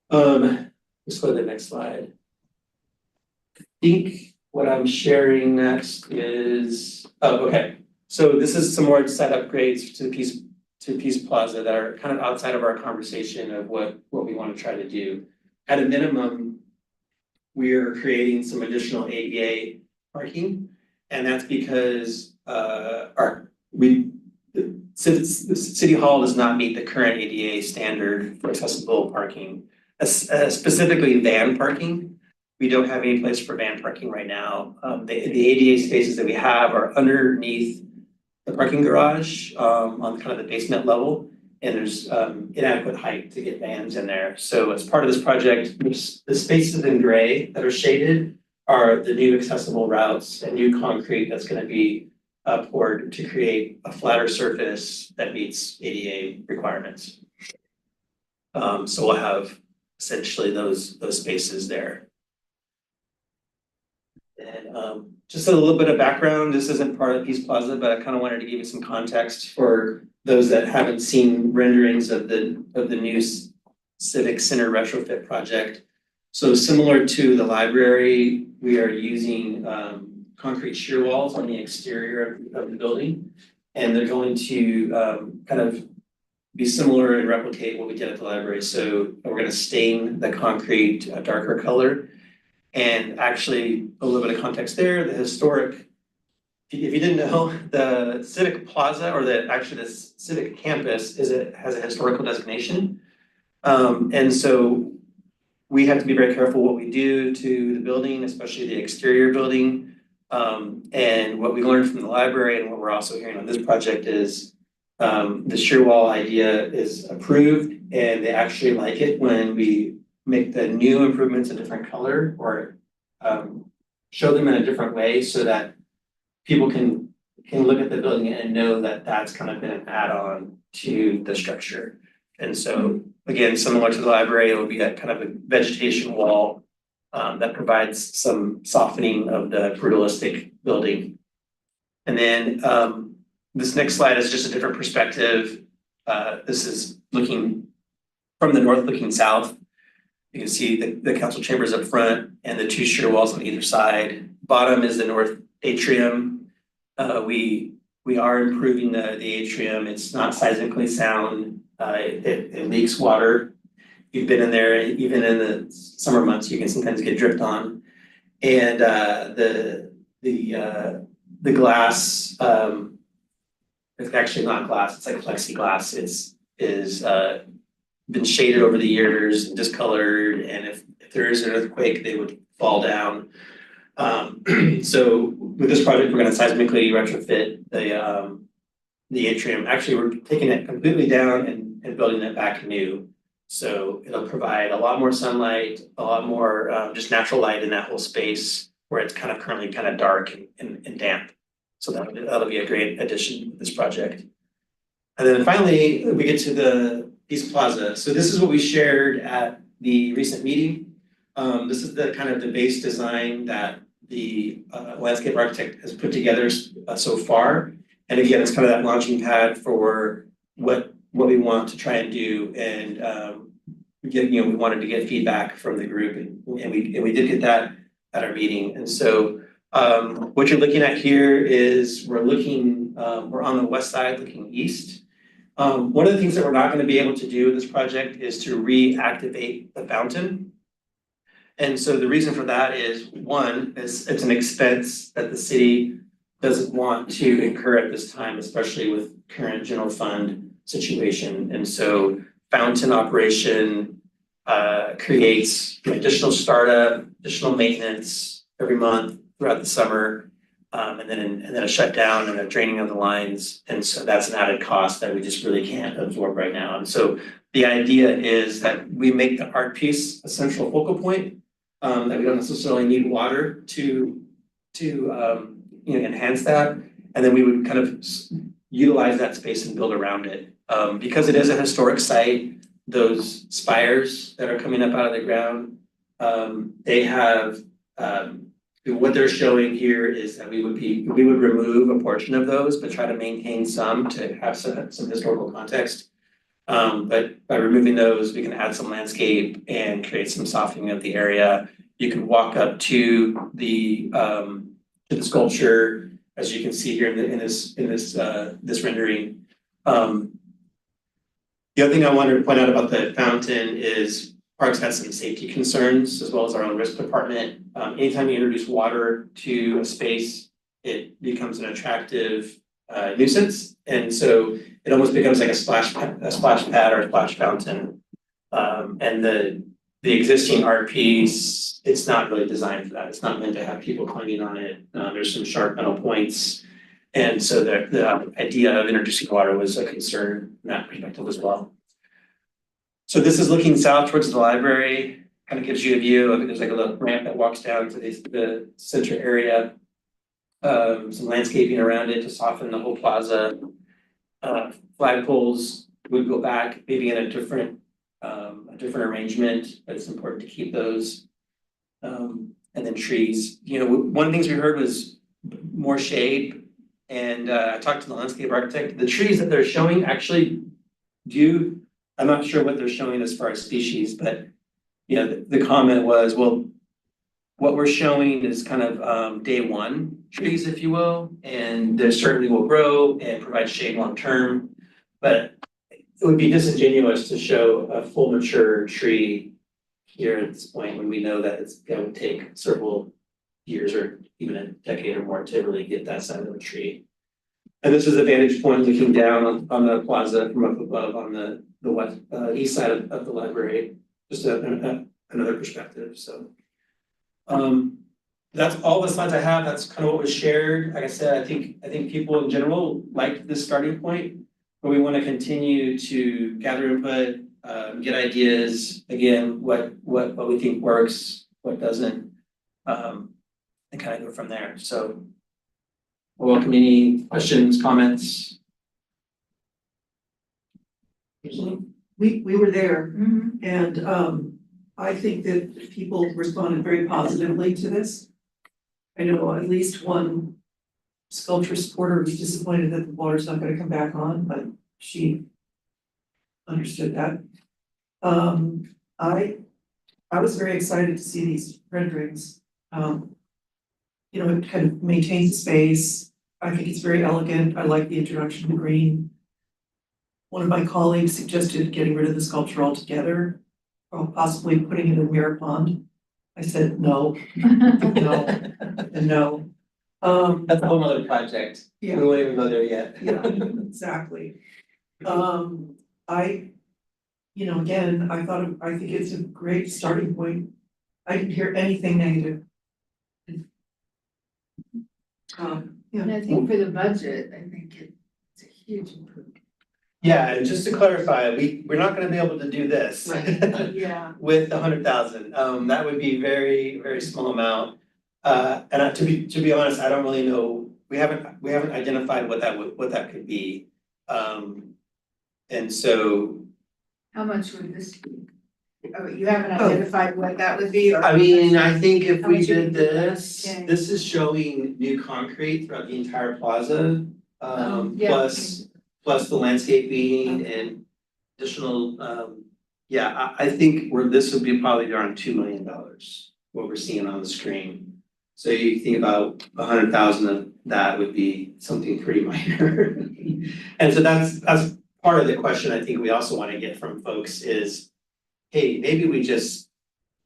Let's go to the next slide. I think what I'm sharing next is, okay. So this is some more site upgrades to Peace Plaza that are kind of outside of our conversation of what we want to try to do. At a minimum, we're creating some additional ADA parking, and that's because the City Hall does not meet the current ADA standard for accessible parking, specifically van parking. We don't have any place for van parking right now. The ADA spaces that we have are underneath the parking garage on kind of the basement level, and there's inadequate height to get vans in there. So as part of this project, the spaces in gray that are shaded are the new accessible routes and new concrete that's going to be poured to create a flatter surface that meets ADA requirements. So we'll have essentially those spaces there. And just a little bit of background, this isn't part of Peace Plaza, but I kind of wanted to give you some context for those that haven't seen renderings of the new Civic Center retrofit project. So similar to the library, we are using concrete shear walls on the exterior of the building. And they're going to kind of be similar and replicate what we did at the library. So we're going to stain the concrete a darker color. And actually, a little bit of context there, the historic, if you didn't know, the Civic Plaza, or the Civic Campus has a historical designation. And so we have to be very careful what we do to the building, especially the exterior building. And what we learned from the library and what we're also hearing on this project is the shear wall idea is approved, and they actually like it when we make the new improvements a different color or show them in a different way so that people can look at the building and know that that's kind of been an add-on to the structure. And so again, similar to the library, it will be a kind of a vegetation wall that provides some softening of the brutalistic building. And then this next slide is just a different perspective. This is looking from the north, looking south. You can see the council chambers up front and the two shear walls on either side. Bottom is the north atrium. We are improving the atrium. It's not seismically sound. It leaks water. You've been in there, even in the summer months, you can sometimes get dripped on. And the glass, it's actually not glass, it's like plexiglass. It's been shaded over the years and discolored, and if there is an earthquake, they would fall down. So with this project, we're going to seismically retrofit the atrium. Actually, we're taking it completely down and building it back new. So it'll provide a lot more sunlight, a lot more just natural light in that whole space where it's kind of currently kind of dark and damp. So that'll be a great addition to this project. And then finally, we get to the Peace Plaza. So this is what we shared at the recent meeting. This is the kind of the base design that the landscape architect has put together so far. And again, it's kind of that launching pad for what we want to try and do. And we wanted to get feedback from the group, and we did get that at our meeting. And so what you're looking at here is we're on the west side looking east. One of the things that we're not going to be able to do with this project is to reactivate the fountain. And so the reason for that is, one, it's an expense that the city doesn't want to incur at this time, especially with current general fund situation. And so fountain operation creates additional startup, additional maintenance every month throughout the summer. and then a shutdown and a draining of the lines, and so that's an added cost that we just really can't absorb right now. And so the idea is that we make the art piece a central focal point, that we don't necessarily need water to enhance that, and then we would kind of utilize that space and build around it. Because it is a historic site, those spires that are coming up out of the ground, they have, what they're showing here is that we would remove a portion of those, but try to maintain some to have some historical context. But by removing those, we can add some landscape and create some softening of the area. You can walk up to the sculpture, as you can see here in this rendering. The other thing I wanted to point out about the fountain is Parks has some safety concerns as well as our own risk department. Anytime you introduce water to a space, it becomes an attractive nuisance, and so it almost becomes like a splash pad or a splash fountain. And the existing art piece, it's not really designed for that. It's not meant to have people climbing on it. There's some sharp metal points, and so the idea of introducing water was a concern in that perspective as well. So this is looking south towards the library, kind of gives you a view of it. There's like a little ramp that walks down to the center area. Some landscaping around it to soften the whole plaza. Flagpoles would go back maybe in a different arrangement, but it's important to keep those. And then trees, one of the things we heard was more shade. And I talked to the landscape architect. The trees that they're showing actually I'm not sure what they're showing as far as species, but the comment was, well, what we're showing is kind of day one trees, if you will, and they certainly will grow and provide shade long term. But it would be disingenuous to show a full mature tree here at this point when we know that that would take several years or even a decade or more to really get that side of the tree. And this is a vantage point looking down on the plaza from up above on the west east side of the library, just another perspective. So that's all the slides I have. That's kind of what was shared. Like I said, I think people in general liked this starting point, but we want to continue to gather input, get ideas. Again, what we think works, what doesn't, and kind of go from there. So I welcome any questions, comments.
We were there, and I think that people responded very positively to this. I know at least one sculpture supporter was disappointed that the water's not gonna come back on, but she understood that. I was very excited to see these renderings. It kind of maintains the space. I think it's very elegant. I like the introduction to green. One of my colleagues suggested getting rid of the sculpture altogether, or possibly putting it in a mirror pond. I said no, no, and no.
That's a whole other project.
Yeah.
We won't even go there yet.
Yeah, exactly. Again, I think it's a great starting point. I didn't hear anything negative.
And I think for the budget, I think it's a huge improvement.
Yeah, and just to clarify, we're not gonna be able to do this.
Right. Yeah.
With 100,000, that would be very, very small amount. And to be honest, I don't really know, we haven't identified what that could be. And so.
How much would this be? Oh, you haven't identified what that would be, or?
I mean, I think if
How
we
much would
did
it be?
this,
Okay.
this is showing new concrete throughout the entire plaza.
Yeah.
Plus the landscaping and additional, I think this would be probably around $2 million, what we're seeing on the screen. So you think about 100,000 of that would be something pretty minor. And so that's part of the question I think we also want to get from folks is, hey, maybe we just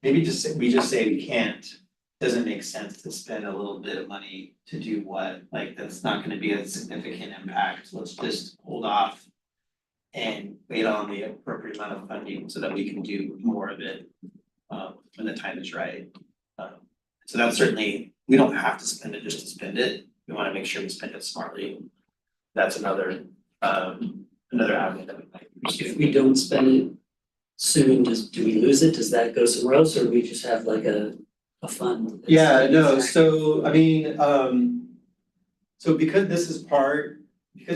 say we can't. Doesn't make sense to spend a little bit of money to do what, like that's not gonna be a significant impact. Let's just hold off and wait on the appropriate amount of funding so that we can do more of it when the time is right. So that's certainly, we don't have to spend it just to spend it. we wanna make sure we spend it smartly. That's another avenue that we might pursue.
If we don't spend it soon, do we lose it? Does that go somewhere else, or do we just have like a fund? that's-
Yeah, no, so I mean, so because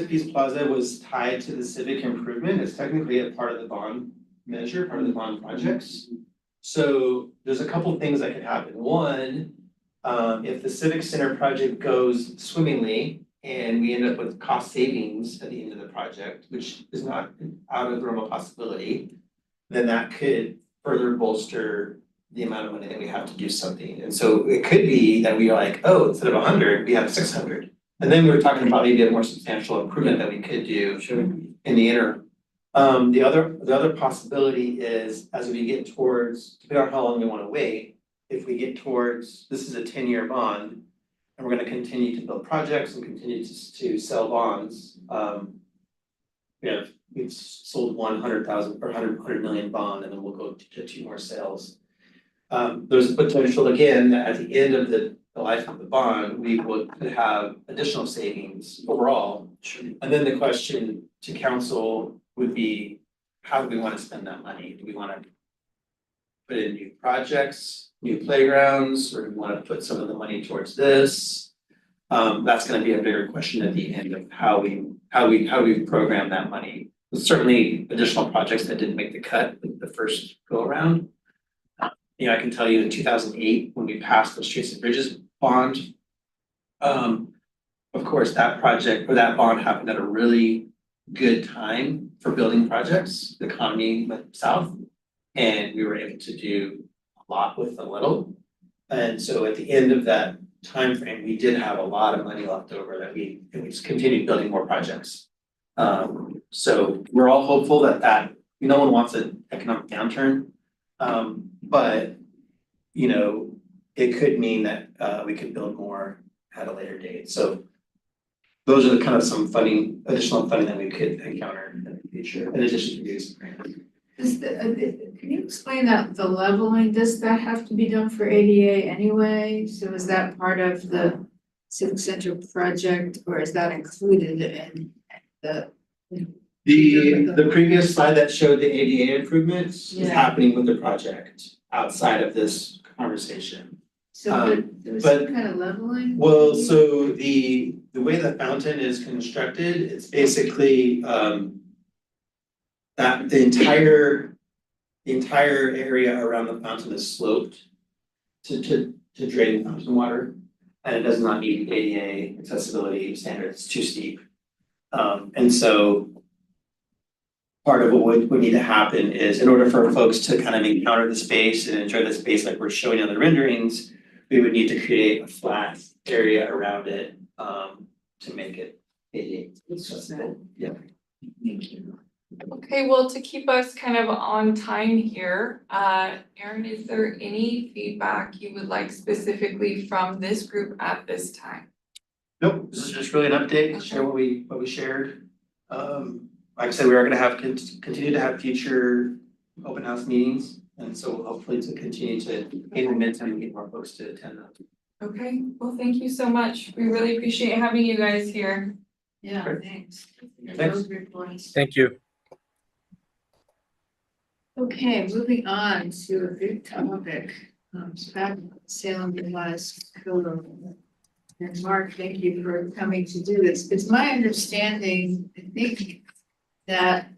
Peace Plaza was tied to the civic improvement, it's technically a part of the bond measure, part of the bond projects. So there's a couple things that could happen. One, if the civic center project goes swimmingly and we end up with cost savings at the end of the project, which is not out of the realm of possibility, then that could further bolster the amount of money that we have to do something. And so it could be that we are like, oh, instead of 100, we have 600. And then we were talking about maybe a more substantial improvement that we could do in the interim. The other possibility is as we get towards, depending on how long we wanna wait, if we get towards, this is a 10-year bond, and we're gonna continue to build projects and continue to sell bonds. We've sold 100,000 or 100 million bond, and then we'll go to 2 more sales. There's a potential again, that at the end of the life of the bond, we could have additional savings overall. And then the question to council would be, how do we wanna spend that money? Do we wanna put in new projects, new playgrounds, or do we wanna put some of the money towards this? That's gonna be a bigger question at the end of how we program that money. There's certainly additional projects that didn't make the cut the first go around. I can tell you in 2008, when we passed the Streets and Bridges bond. Of course, that project or that bond happened at a really good time for building projects. The economy went south and we were able to do a lot with a little. And so at the end of that timeframe, we did have a lot of money left over that we just continued building more projects. So we're all hopeful that no one wants an economic downturn. But it could mean that we could build more at a later date. So those are the kind of some additional funding that we could encounter in the future, in addition to these grants.
Can you explain that, the leveling, does that have to be done for ADA anyway? So is that part of the civic center project, or is that included in the?
The previous slide that showed the ADA improvements is
Yeah.
happening with the project outside of this conversation.
So there's
but-
some kind of leveling?
Well, so the way the fountain is constructed, it's basically that the entire area around the fountain is sloped to drain fountain water. And it does not meet ADA accessibility standards, it's too steep. And so part of what would need to happen is, in order for folks to kind of encounter the space and enjoy the space like we're showing on the renderings, we would need to create a flat area around it to make it ADA accessible. Yeah.
Thank you.
Okay, well, to keep us kind of on time here, Erin, is there any feedback you would like specifically from this group at this time?
Nope, this is just really an update, share what we shared. Like I said, we are gonna continue to have future open house meetings. And so hopefully to continue to gain momentum and get more folks to attend them.
Okay, well, thank you so much. We really appreciate having you guys here.
Yeah,
Great.
thanks.
Thanks.
Those reports.
Thank you.
Okay, moving on to a big topic, back Salem revised code. And Mark, thank you for coming to do this. It's my understanding, I think, that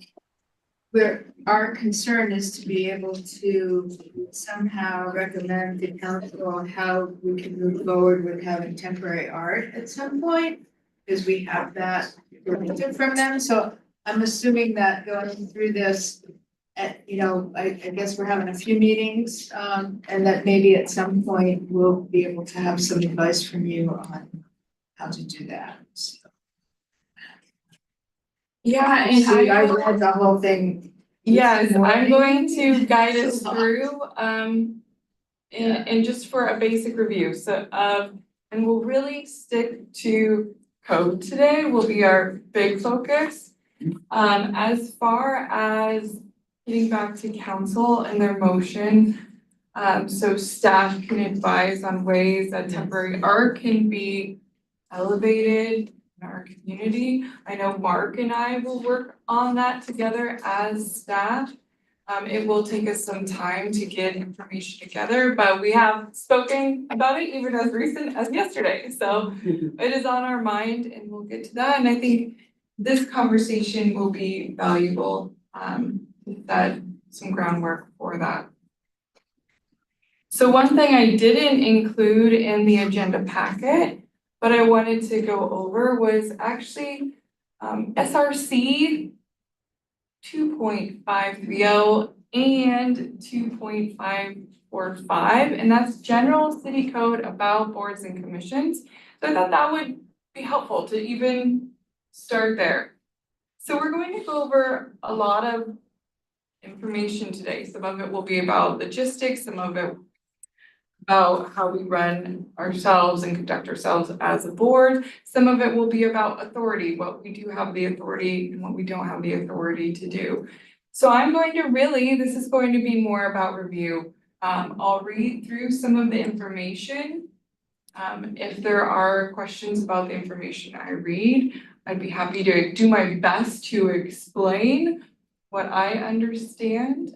our concern is to be able to somehow recommend to council how we can move forward with having temporary art at some point. Because we have that directive from them, so I'm assuming that going through this. I guess we're having a few meetings, and that maybe at some point we'll be able to have some advice from you on how to do that. So,
Yeah, and
see, I
I will,
read the whole thing.
yes, I'm
morning.
going to guide us
So-
through, and just for a basic review, and we'll really stick to code today, will be our big focus. As far as getting back to council and their motion, so staff can advise on ways that temporary art can be elevated in our community. I know Mark and I will work on that together as staff. It will take us some time to get information together, but we have spoken about it even as recent as yesterday. So it is on our mind and we'll get to that. And I think this conversation will be valuable, that some groundwork for that. So one thing I didn't include in the agenda packet, but I wanted to go over was actually SRC 2.530 and 2.545, and that's General City Code about boards and commissions. So I thought that would be helpful to even start there. So we're going to go over a lot of information today. Some of it will be about logistics, some of it about how we run ourselves and conduct ourselves as a board. Some of it will be about authority, what we do have the authority and what we don't have the authority to do. So I'm going to this is going to be more about review. I'll read through some of the information. If there are questions about the information I read, I'd be happy to do my best to explain what I understand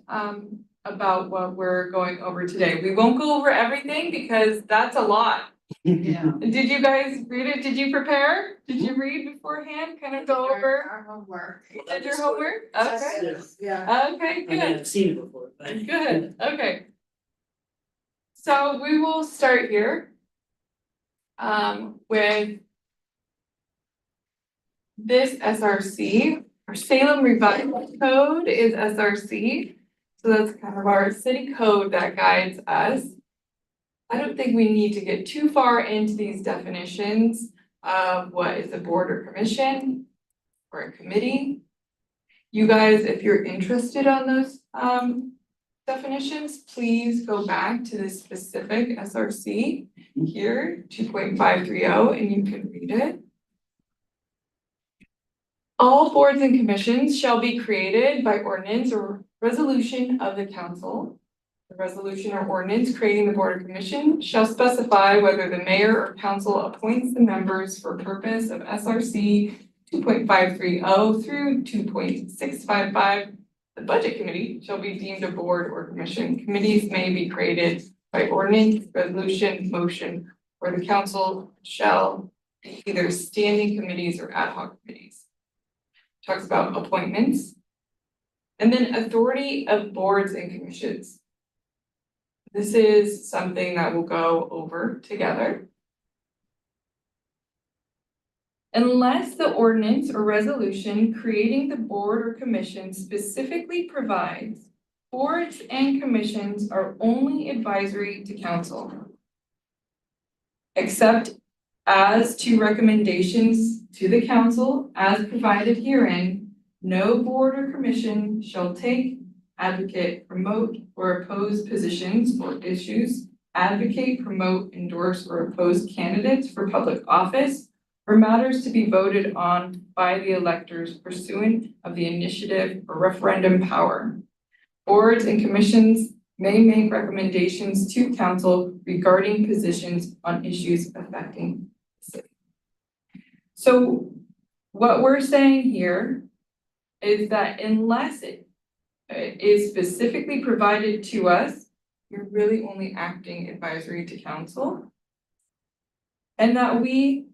about what we're going over today. We won't go over everything because that's a lot.
Yeah.
Did you guys read it? Did you prepare? Did you read beforehand? Kind of go over?
Our homework.
Did your homework? Okay.
Yeah.
Okay,
I mean,
good.
I've seen it before, but.
Good, okay. So we will start here. With this SRC, our Salem Revised Code is SRC. So that's kind of our city code that guides us. I don't think we need to get too far into these definitions of what is a board or commission or a committee. You guys, if you're interested on those definitions, please go back to the specific SRC here, 2.530, and you can read it. All boards and commissions shall be created by ordinance or resolution of the council. The resolution or ordinance creating the board or commission shall specify whether the mayor or council appoints the members for purpose of SRC 2.530 through 2.655. The budget committee shall be deemed a board or commission. Committees may be created by ordinance, resolution, motion, or the council shall be either standing committees or ad hoc committees. Talks about appointments. And then authority of boards and commissions. This is something that we'll go over together. Unless the ordinance or resolution creating the board or commission specifically provides, boards and commissions are only advisory to council. Except as to recommendations to the council as provided herein, no board or commission shall take, advocate, promote, or oppose positions or issues, advocate, promote, endorse, or oppose candidates for public office, or matters to be voted on by the electors pursuant of the initiative or referendum power. Boards and commissions may make recommendations to council regarding positions on issues affecting the city. So what we're saying here is that unless it is specifically provided to us, you're really only acting advisory to council. And that we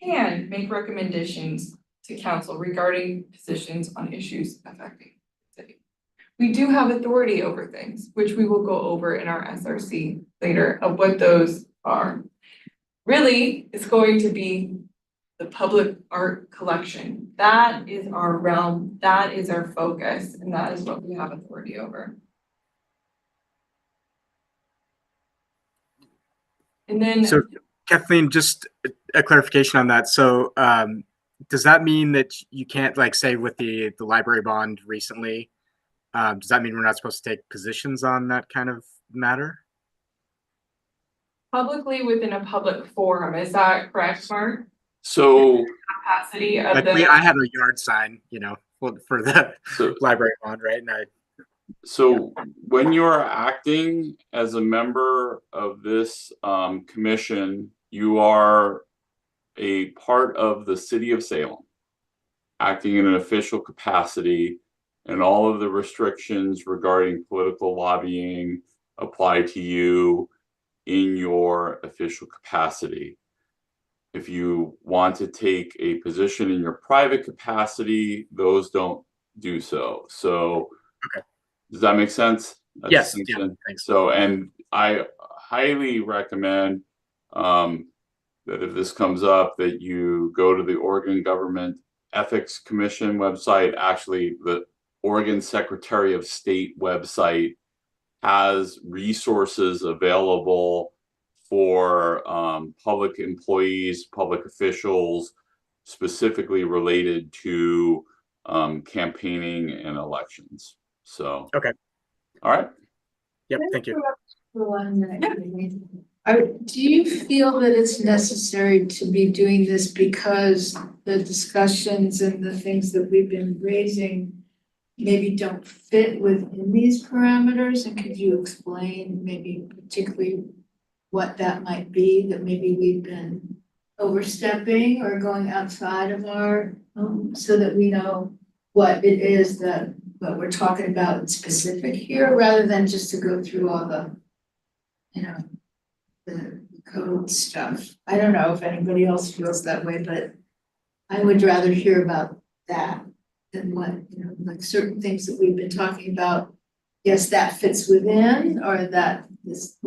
can make recommendations to council regarding positions on issues affecting the city. We do have authority over things, which we will go over in our SRC later of what those are. Really, it's going to be the public art collection. That is our realm, that is our focus, and that is what we have authority over. And then
So Kathleen, just a clarification on that. So does that mean that you can't, like, say with the library bond recently, does that mean we're not supposed to take positions on that kind of matter?
publicly within a public forum, is that correct, Mark?
So,
Capacity of
Like
the.
I had a yard sign, for the
so,
library bond, right? And
so when you are acting as a member of this commission, you are a part of the city of Salem, acting in an official capacity, and all of the restrictions regarding political lobbying apply to you in your official capacity. If you want to take a position in your private capacity, those don't do so. So,
Okay.
Does that make sense? That
Yes, yeah,
distinction?
thanks.
So, and I highly recommend that if this comes up, that you go to the Oregon Government Ethics Commission website. Actually, the Oregon Secretary of State website has resources available for public employees, public officials, specifically related to campaigning and elections. So.
Okay.
All right.
Yep, thank you.
For 1 minute. Do you feel that it's necessary to be doing this because the discussions and the things that we've been raising maybe don't fit within these parameters? And could you explain maybe particularly what that might be, that maybe we've been overstepping or going outside of our, so that we know what it is that what we're talking about in specific here, rather than just to go through all the, you know, the code stuff. I don't know if anybody else feels that way, but I would rather hear about that than what, you know, like certain things that we've been talking about. Yes, that fits within, or that this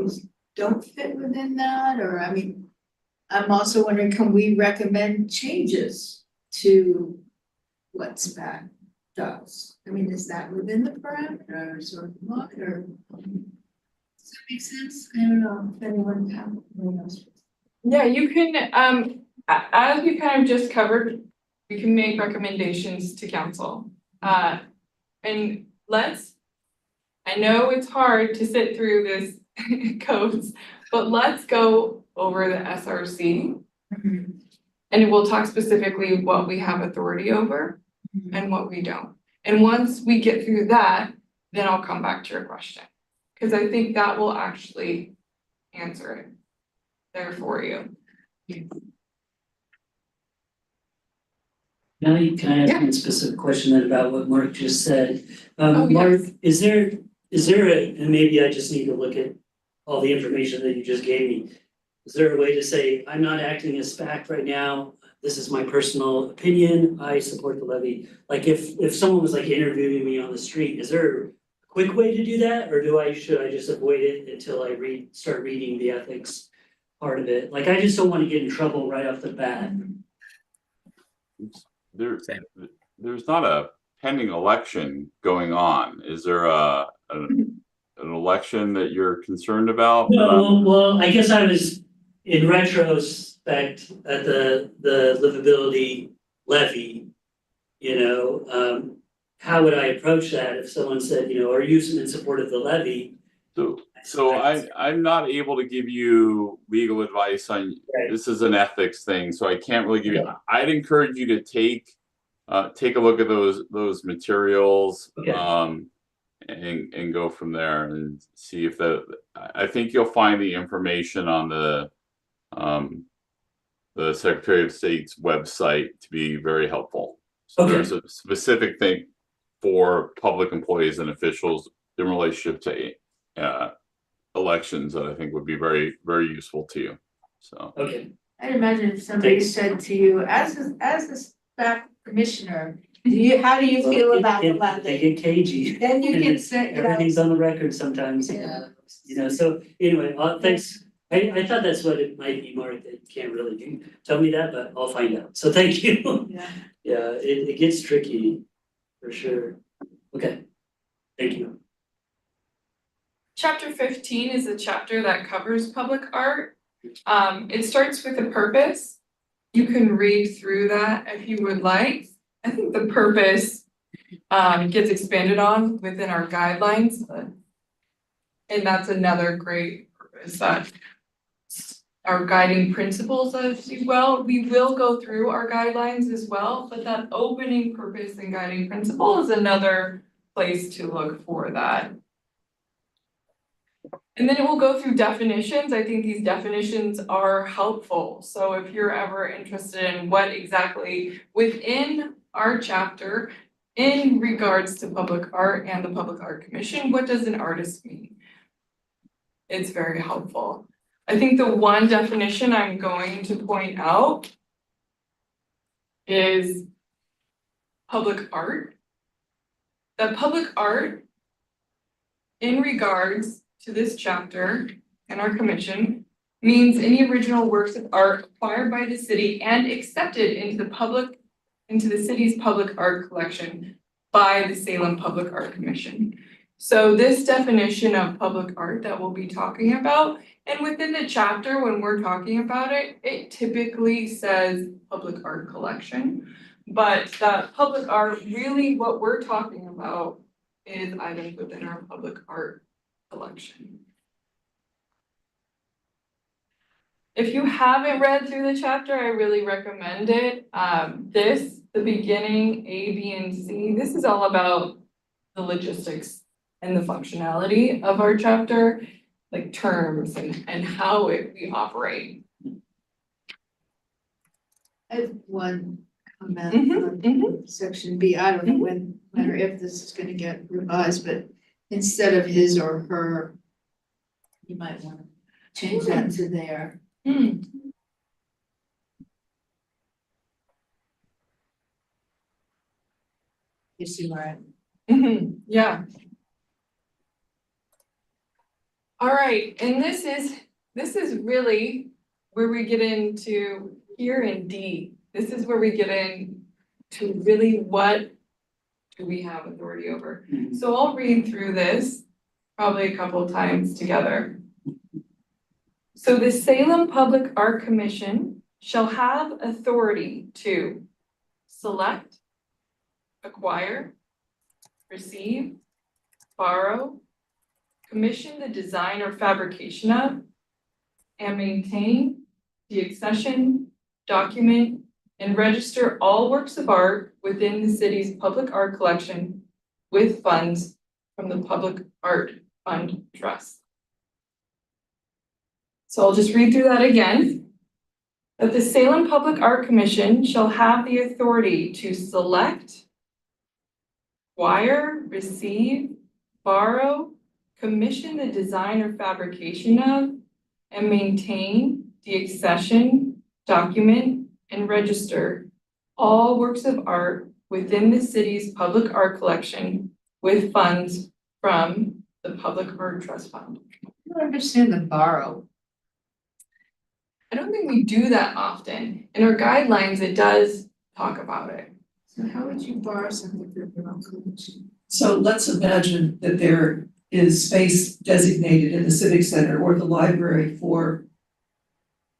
don't fit within that, or I mean, I'm also wondering, can we recommend changes to what SPAC does? I mean, is that within the parameters or what, or? Does that make sense? I don't know if anyone knows.
Yeah, you can, as we kind of just covered, we can make recommendations to council. And I know it's hard to sit through this codes, but let's go over the SRC. And we'll talk specifically what we have authority over and what we don't. And once we get through that, then I'll come back to your question. Because I think that will actually answer it there for you.
Now, can I ask you a specific question then about what Mark just said?
Oh,
Mark,
yes.
is there and maybe I just need to look at all the information that you just gave me. Is there a way to say, I'm not acting as SPAC right now, this is my personal opinion, I support the levy? Like if someone was like interviewing me on the street, is there a quick way to do that? Or should I just avoid it until I start reading the ethics part of it? Like, I just don't want to get in trouble right off the bat.
There's not a pending election going on. Is there an election that you're concerned about?
No, well, I guess I was in retrospect at the livability levy, you know, how would I approach that if someone said, you know, are you in support of the levy?
So I'm not able to give you legal advice on, this is an ethics thing, so I can't really give you, I'd encourage you to take a look at those materials, and go from there and see if I think you'll find the information on the Secretary of State's website to be very helpful. So there's a specific thing for public employees and officials in relationship to elections that I think would be very, very useful to you. So.
Okay.
I'd imagine if somebody said to you, as a SPAC commissioner, how do you feel about the levy?
They get cagey.
Then you can say, you know.
Everything's on the record sometimes.
Yeah.
You know, so anyway, thanks. I thought that's what it might be, Mark, that can't really tell me that, but I'll find out. So thank you.
Yeah.
Yeah, it gets tricky for sure. Okay, thank you.
Chapter 15 is a chapter that covers public art. It starts with a purpose. You can read through that if you would like. I think the purpose gets expanded on within our guidelines. And that's another great purpose that our guiding principles as well. We will go through our guidelines as well, but that opening purpose and guiding principle is another place to look for that. And then it will go through definitions. I think these definitions are helpful. So if you're ever interested in what exactly within our chapter in regards to public art and the Public Art Commission, what does an artist mean? It's very helpful. I think the one definition I'm going to point out is public art. That public art in regards to this chapter and our commission means any original works of art acquired by the city and accepted into the city's public art collection by the Salem Public Art Commission. So this definition of public art that we'll be talking about, and within the chapter when we're talking about it, it typically says public art collection. But that public art, really what we're talking about is items within our public art collection. If you haven't read through the chapter, I really recommend it. The beginning, A, B, and C, this is all about the logistics and the functionality of our chapter, like terms and how we operate.
I have one comment on section B. I don't know when or if this is gonna get revised, but instead of his or her, you might wanna change that to their. You see where
Yeah. All right, and this is really where we get into here in D. This is where we get into really what do we have authority over. So I'll read through this probably a couple of times together. So the Salem Public Art Commission shall have authority to select, acquire, receive, borrow, commission the design or fabrication of, and maintain the accession, document, and register all works of art within the city's public art collection with funds from the Public Art Fund Trust. So I'll just read through that again. That the Salem Public Art Commission shall have the authority to select, acquire, receive, borrow, commission the design or fabrication of, and maintain the accession, document, and register all works of art within the city's public art collection with funds from the Public Art Trust Fund.
I don't understand the borrow.
I don't think we do that often. In our guidelines, it does talk about it.
So how would you borrow something from your own collection?
So let's imagine that there is space designated in the Civic Center or the library for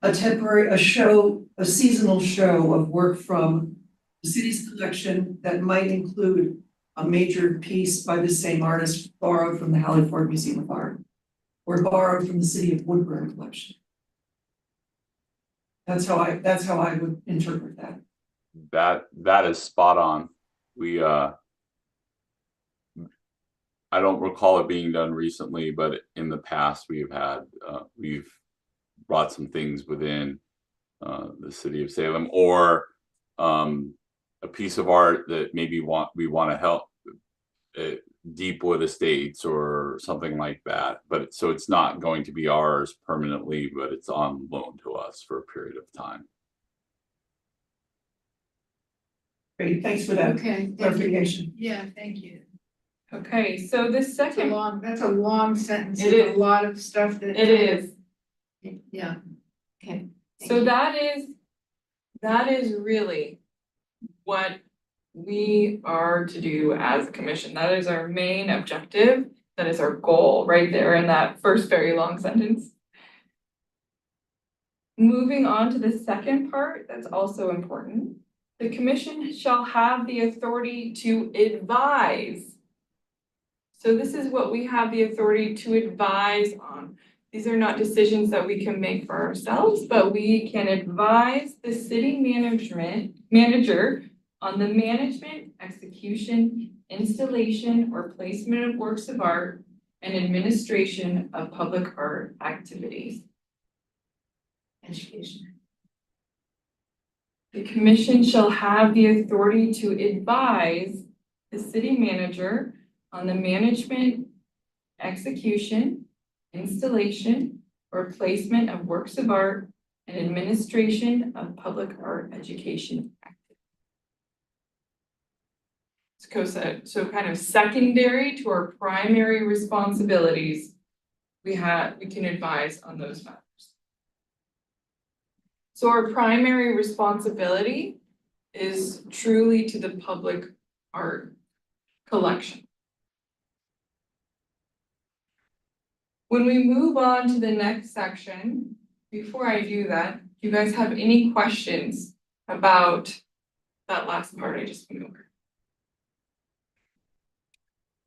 a seasonal show of work from the city's collection that might include a major piece by the same artist borrowed from the Halliford Museum of Art or borrowed from the City of Woodburn collection. That's how I would interpret that.
That is spot on. I don't recall it being done recently, but in the past we've brought some things within the city of Salem, or a piece of art that maybe we want to help Deepwood Estates or something like that. But so it's not going to be ours permanently, but it's on loan to us for a period of time.
Great, thanks for that clarification.
Yeah, thank you.
Okay, so the second one.
That's a long sentence.
It
with
is.
A lot of stuff that.
It is.
Yeah, okay.
So that is really what we are to do as a commission. That is our main objective. That is our goal right there in that first very long sentence. Moving on to the second part, that's also important. The commission shall have the authority to advise. So this is what we have the authority to advise on. These are not decisions that we can make for ourselves, but we can advise the city manager on the management, execution, installation, or placement of works of art and administration of public art activities.
Education.
The commission shall have the authority to advise the city manager on the management, execution, installation, or placement of works of art and administration of public art education activities. So kind of secondary to our primary responsibilities, we can advise on those matters. So our primary responsibility is truly to the public art collection. When we move on to the next section, before I do that, do you guys have any questions about that last part I just went over?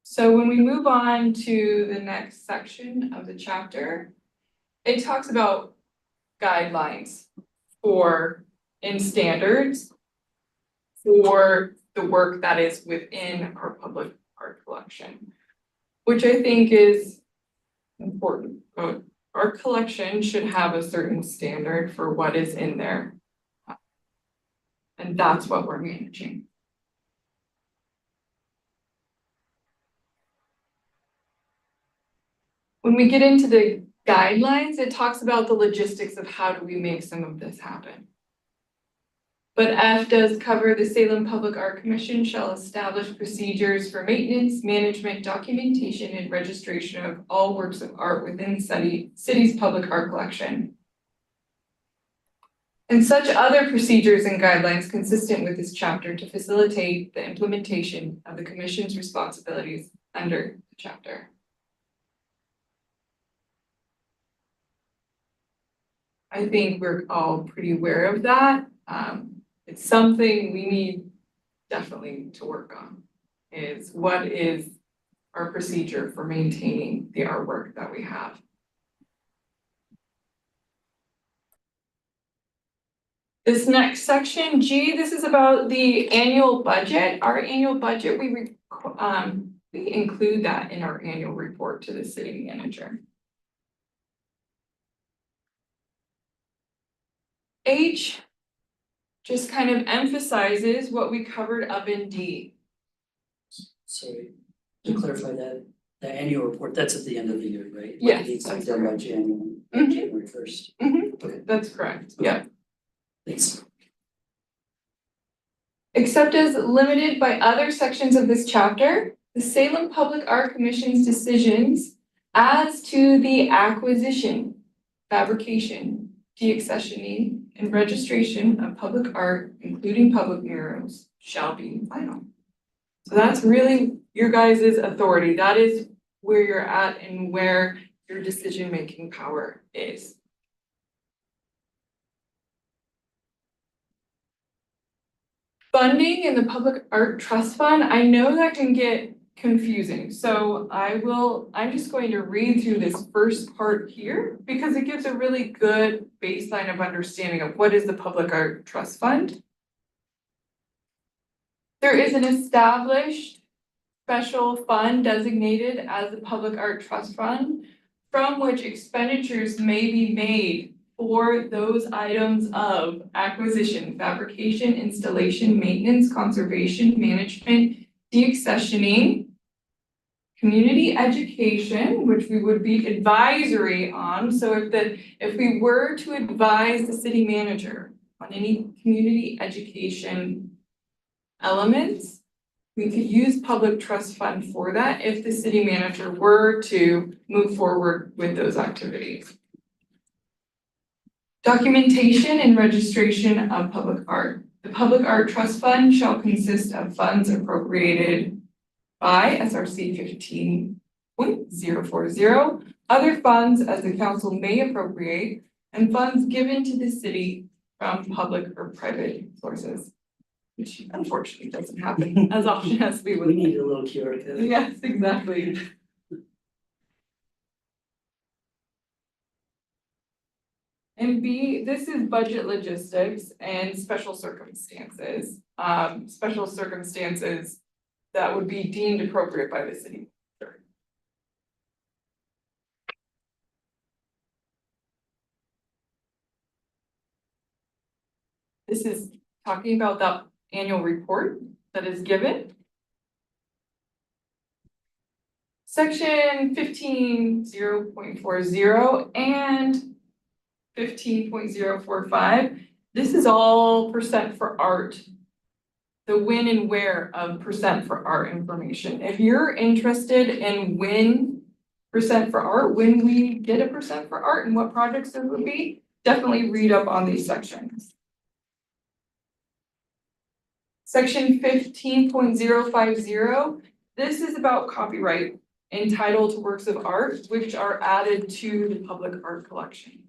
So when we move on to the next section of the chapter, it talks about guidelines and standards for the work that is within our public art collection, which I think is important. Our collection should have a certain standard for what is in there. And that's what we're managing. When we get into the guidelines, it talks about the logistics of how do we make some of this happen. But F does cover the Salem Public Art Commission shall establish procedures for maintenance, management, documentation, and registration of all works of art within the city's public art collection. And such other procedures and guidelines consistent with this chapter to facilitate the implementation of the commission's responsibilities under the chapter. I think we're all pretty aware of that. It's something we need definitely to work on, is what is our procedure for maintaining the artwork that we have. This next section, G, this is about the annual budget. Our annual budget, we include that in our annual report to the city manager. H just kind of emphasizes what we covered up in D.
Sorry, to clarify that, the annual report, that's at the end of the year, right?
Yes,
It needs to be
that's
done by
correct.
January 1st. Okay,
That's correct, yeah.
thanks.
Except as limited by other sections of this chapter, the Salem Public Art Commission's decisions as to the acquisition, fabrication, deaccessioning, and registration of public art, including public murals, shall be final. So that's really your guys' authority. That is where you're at and where your decision-making power is. Funding in the Public Art Trust Fund, I know that can get confusing. So I'm just going to read through this first part here because it gives a really good baseline of understanding of what is the Public Art Trust Fund. There is an established special fund designated as the Public Art Trust Fund from which expenditures may be made for those items of acquisition, fabrication, installation, maintenance, conservation, management, deaccessioning, community education, which we would be advisory on. So if we were to advise the city manager on any community education elements, we could use public trust fund for that if the city manager were to move forward with those activities. Documentation and registration of public art. The Public Art Trust Fund shall consist of funds appropriated by SRC 15.040, other funds as the council may appropriate, and funds given to the city from public or private sources, which unfortunately doesn't happen as often as we would.
We need a little QR code.
Yes, exactly. And B, this is budget logistics and special circumstances. Special circumstances that would be deemed appropriate by the city. This is talking about the annual report that is given. Section 15.0.40 and 15.045. This is all percent for art. The when and where of percent for art information. If you're interested in when percent for art, when we get a percent for art and what projects there would be, definitely read up on these sections. Section 15.050, this is about copyright entitled to works of art, which are added to the public art collection.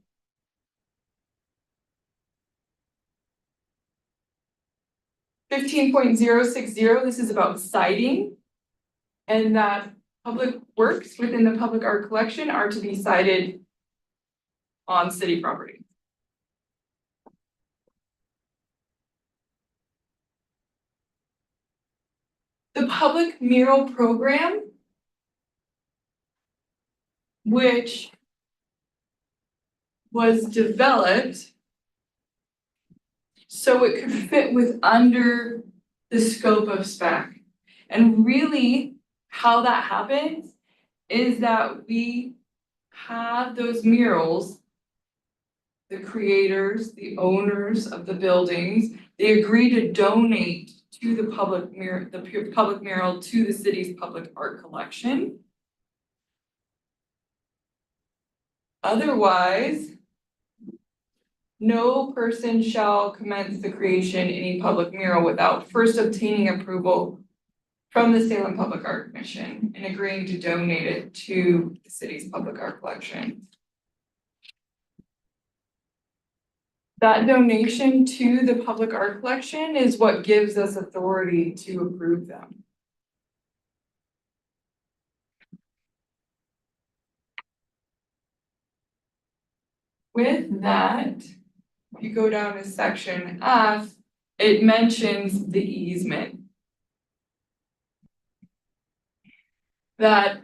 15.060, this is about citing, and that public works within the public art collection are to be cited on city property. The public mural program, which was developed so it could fit with under the scope of spec. And really how that happens is that we have those murals, the creators, the owners of the buildings, they agree to donate to the public mural to the city's public art collection. Otherwise, no person shall commence the creation of any public mural without first obtaining approval from the Salem Public Art Commission and agreeing to donate it to the city's public art collection. That donation to the public art collection is what gives us authority to approve them. With that, if you go down to section F, it mentions the easement. That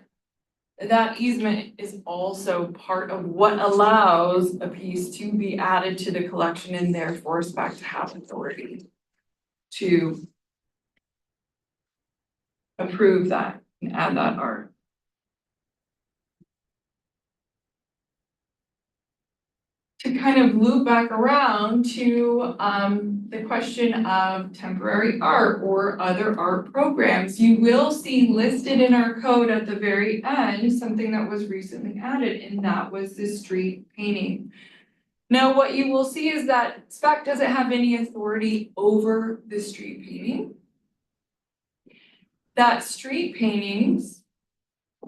easement is also part of what allows a piece to be added to the collection and therefore SPAC to have authority to approve that and add that art. To kind of loop back around to the question of temporary art or other art programs, you will see listed in our code at the very end something that was recently added, and that was the street painting. Now, what you will see is that SPAC doesn't have any authority over the street painting. That street paintings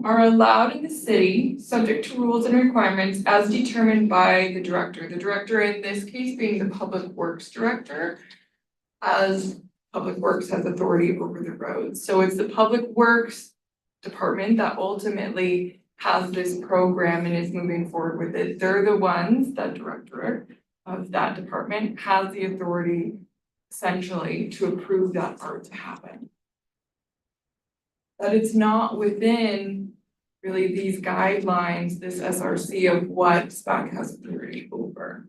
are allowed in the city, subject to rules and requirements as determined by the director. The director in this case being the Public Works Director, as Public Works has authority over the roads. So it's the Public Works Department that ultimately has this program and is moving forward with it. They're the ones, that director of that department has the authority essentially to approve that art to happen. That it's not within really these guidelines, this SRC of what SPAC has authority over.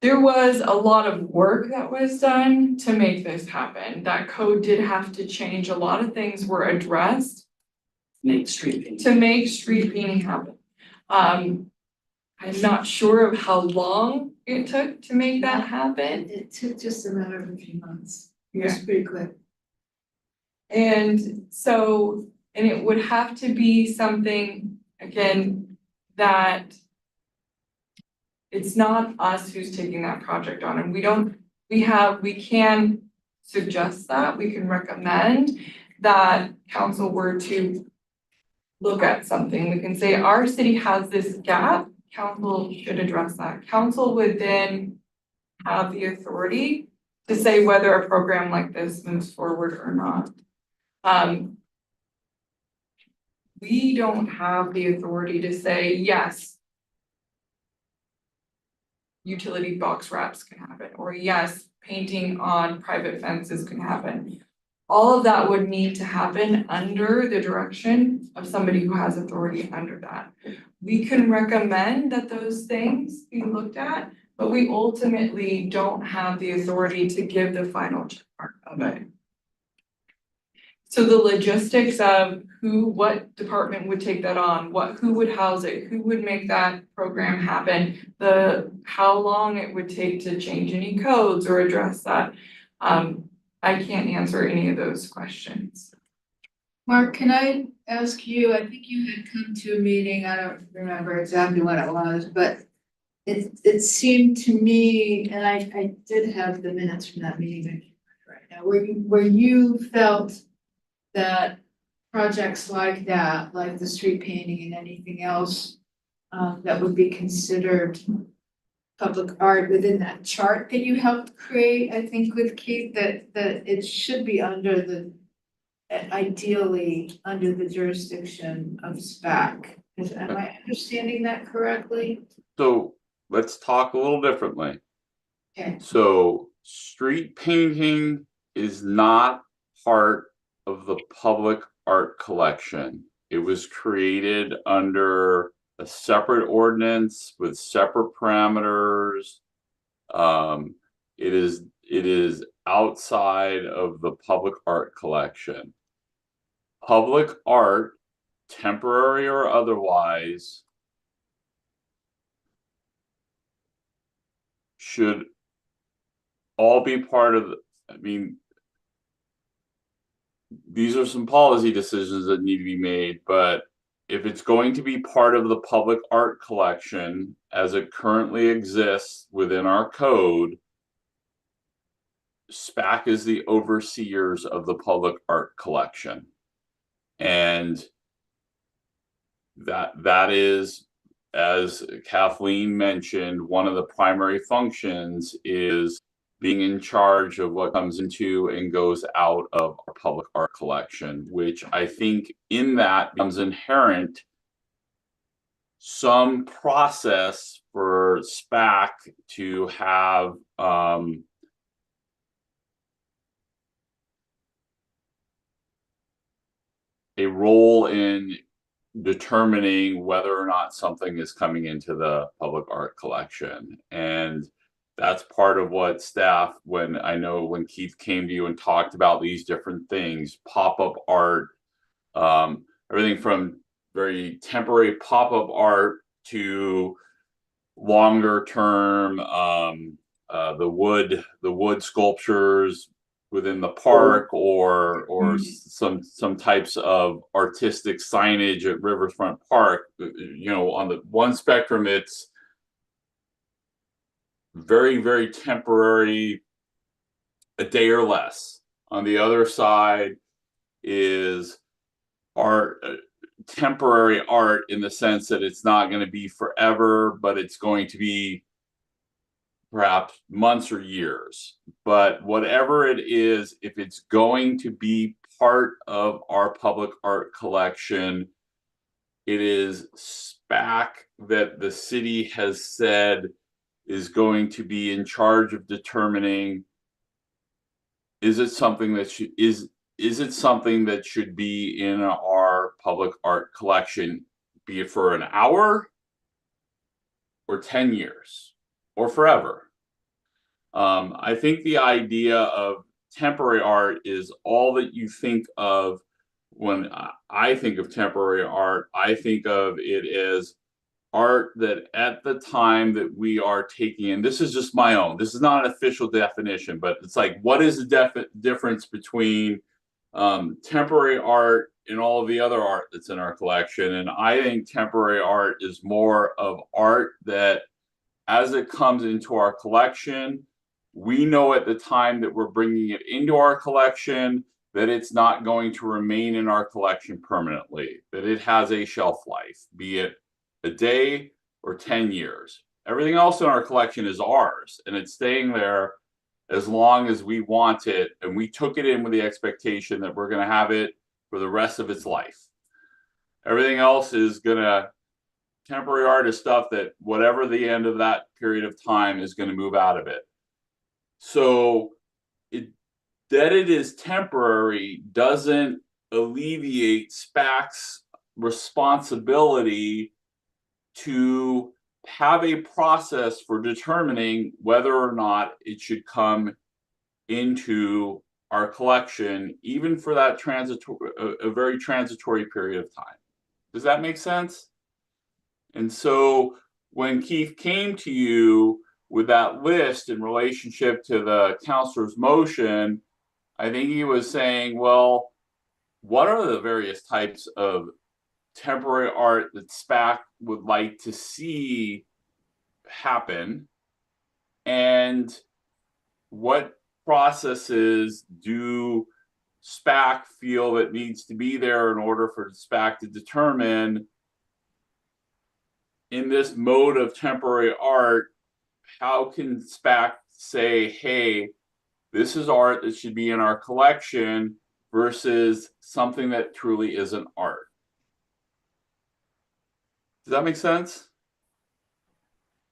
There was a lot of work that was done to make this happen. That code did have to change. A lot of things were addressed
Make street painting.
to make street painting happen. I'm not sure of how long it took to make that happen.
It took just a matter of a few months. It
Yeah.
was pretty quick.
And so, and it would have to be something, again, that it's not us who's taking that project on, and we can suggest that, we can recommend that council were to look at something. We can say our city has this gap, council should address that. Council would then have the authority to say whether a program like this moves forward or not. We don't have the authority to say, yes, utility box wraps can happen, or yes, painting on private fences can happen. All of that would need to happen under the direction of somebody who has authority under that. We can recommend that those things be looked at, but we ultimately don't have the authority to give the final check mark of it. So the logistics of what department would take that on, who would house it, who would make that program happen, how long it would take to change any codes or address that. I can't answer any of those questions.
Mark, can I ask you, I think you had come to a meeting, I don't remember exactly what it was, but it seemed to me, and I did have the minutes from that meeting right now, where you felt that projects like that, like the street painting and anything else, that would be considered public art within that chart that you helped create, I think with Keith, that it should be under the, ideally, under the jurisdiction of SPAC. Am I understanding that correctly?
So let's talk a little differently.
Okay.
So street painting is not part of the public art collection. It was created under a separate ordinance with separate parameters. It is outside of the public art collection. Public art, temporary or otherwise, should all be part of I mean, these are some policy decisions that need to be made, but if it's going to be part of the public art collection as it currently exists within our code, SPAC is the overseers of the public art collection. And that is, as Kathleen mentioned, one of the primary functions is being in charge of what comes into and goes out of our public art collection, which I think in that becomes inherent some process for SPAC to have a role in determining whether or not something is coming into the public art collection. And that's part of what staff, when Keith came to you and talked about these different things, pop-up art, everything from very temporary pop-up art to longer term, the wood sculptures within the park, or some types of artistic signage at Riverfront Park. On the one spectrum, it's very, very temporary, a day or less. On the other side is art, temporary art, in the sense that it's not going to be forever, but it's going to be perhaps months or years. But whatever it is, if it's going to be part of our public art collection, it is SPAC that the city has said is going to be in charge of determining, is it something that should be in our public art collection, be it for an hour or 10 years or forever. I think the idea of temporary art is all that you think of when I think of temporary art. I think of it as art that at the time that we are taking, and this is just my own, this is not an official definition, but it's like, what is the difference between temporary art and all of the other art that's in our collection? And I think temporary art is more of art that, as it comes into our collection, we know at the time that we're bringing it into our collection that it's not going to remain in our collection permanently, that it has a shelf life, be it a day or 10 years. Everything else in our collection is ours, and it's staying there as long as we want it. And we took it in with the expectation that we're going to have it for the rest of its life. Everything else is temporary art is stuff that, whatever the end of that period of time, is going to move out of it. So that it is temporary doesn't alleviate SPAC's responsibility to have a process for determining whether or not it should come into our collection, even for that transitory, a very transitory period of time. Does that make sense? And so when Keith came to you with that list in relationship to the counselor's motion, I think he was saying, well, what are the various types of temporary art that SPAC would like to see happen? And what processes do SPAC feel that needs to be there in order for SPAC to determine, in this mode of temporary art, how can SPAC say, hey, this is art that should be in our collection versus something that truly isn't art? Does that make sense?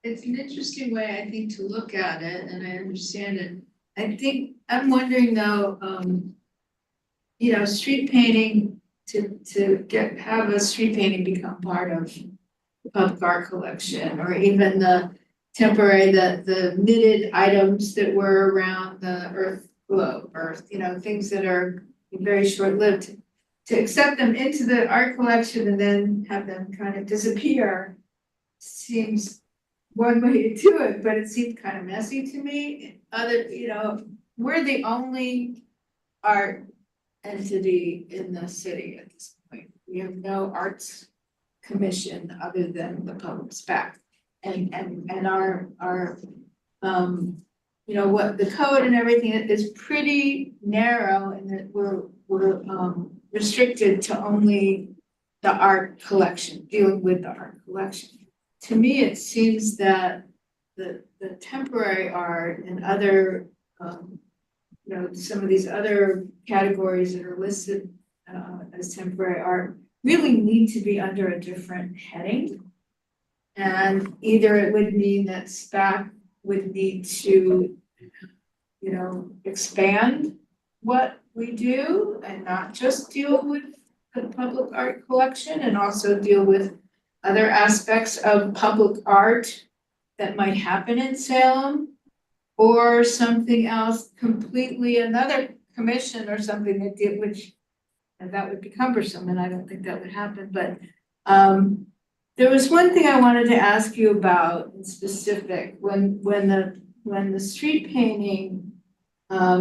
It's an interesting way, I think, to look at it, and I understand it. I think, I'm wondering though, you know, street painting, have a street painting become part of the public art collection, or even the temporary, the knitted items that were around the earth, you know, things that are very short-lived. To accept them into the art collection and then have them kind of disappear seems one way to do it, but it seemed kind of messy to me. You know, we're the only art entity in the city at this point. We have no arts commission other than the public SPAC. And our you know, what the code and everything is pretty narrow, and that we're restricted to only the art collection, dealing with the art collection. To me, it seems that the temporary art and other, you know, some of these other categories that are listed as temporary art really need to be under a different heading. And either it would mean that SPAC would need to, you know, expand what we do and not just deal with the public art collection, and also deal with other aspects of public art that might happen in Salem, or something else completely, another commission or something that did, which, and that would be cumbersome, and I don't think that would happen, but there was one thing I wanted to ask you about in specific, when the street painting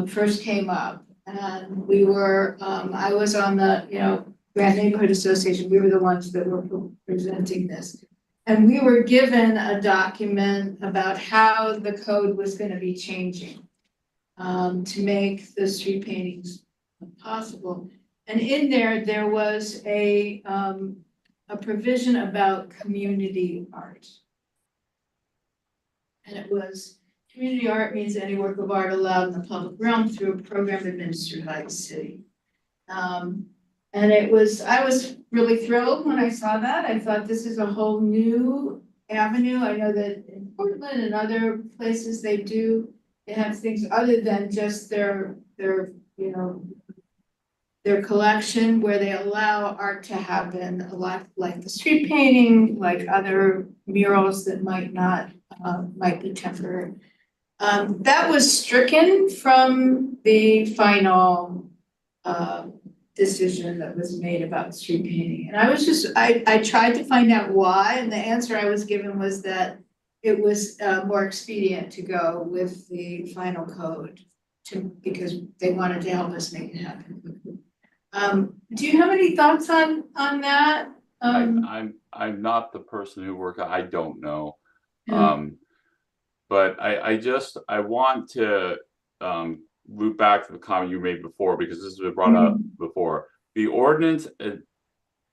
first came up, and we were, I was on the, you know, Grand Neighborhood Association, we were the ones that were presenting this. And we were given a document about how the code was gonna be changing to make the street paintings possible. And in there was a provision about community art. And it was, community art means any work of art allowed in the public realm through a program administered by the city. And it was, I was really thrilled when I saw that. I thought this is a whole new avenue. I know that in Portland and other places they have things other than just their, you know, their collection, where they allow art to happen a lot, like the street painting, like other murals that might not, might be temporary. That was stricken from the final decision that was made about street painting. And I was just, I tried to find out why, and the answer I was given was that it was more expedient to go with the final code because they wanted to help us make it happen. Do you have any thoughts on that?
I'm not the person who worked. I don't know.
Yeah.
But I want to loop back to the comment you made before, because this has been brought up before. The ordinance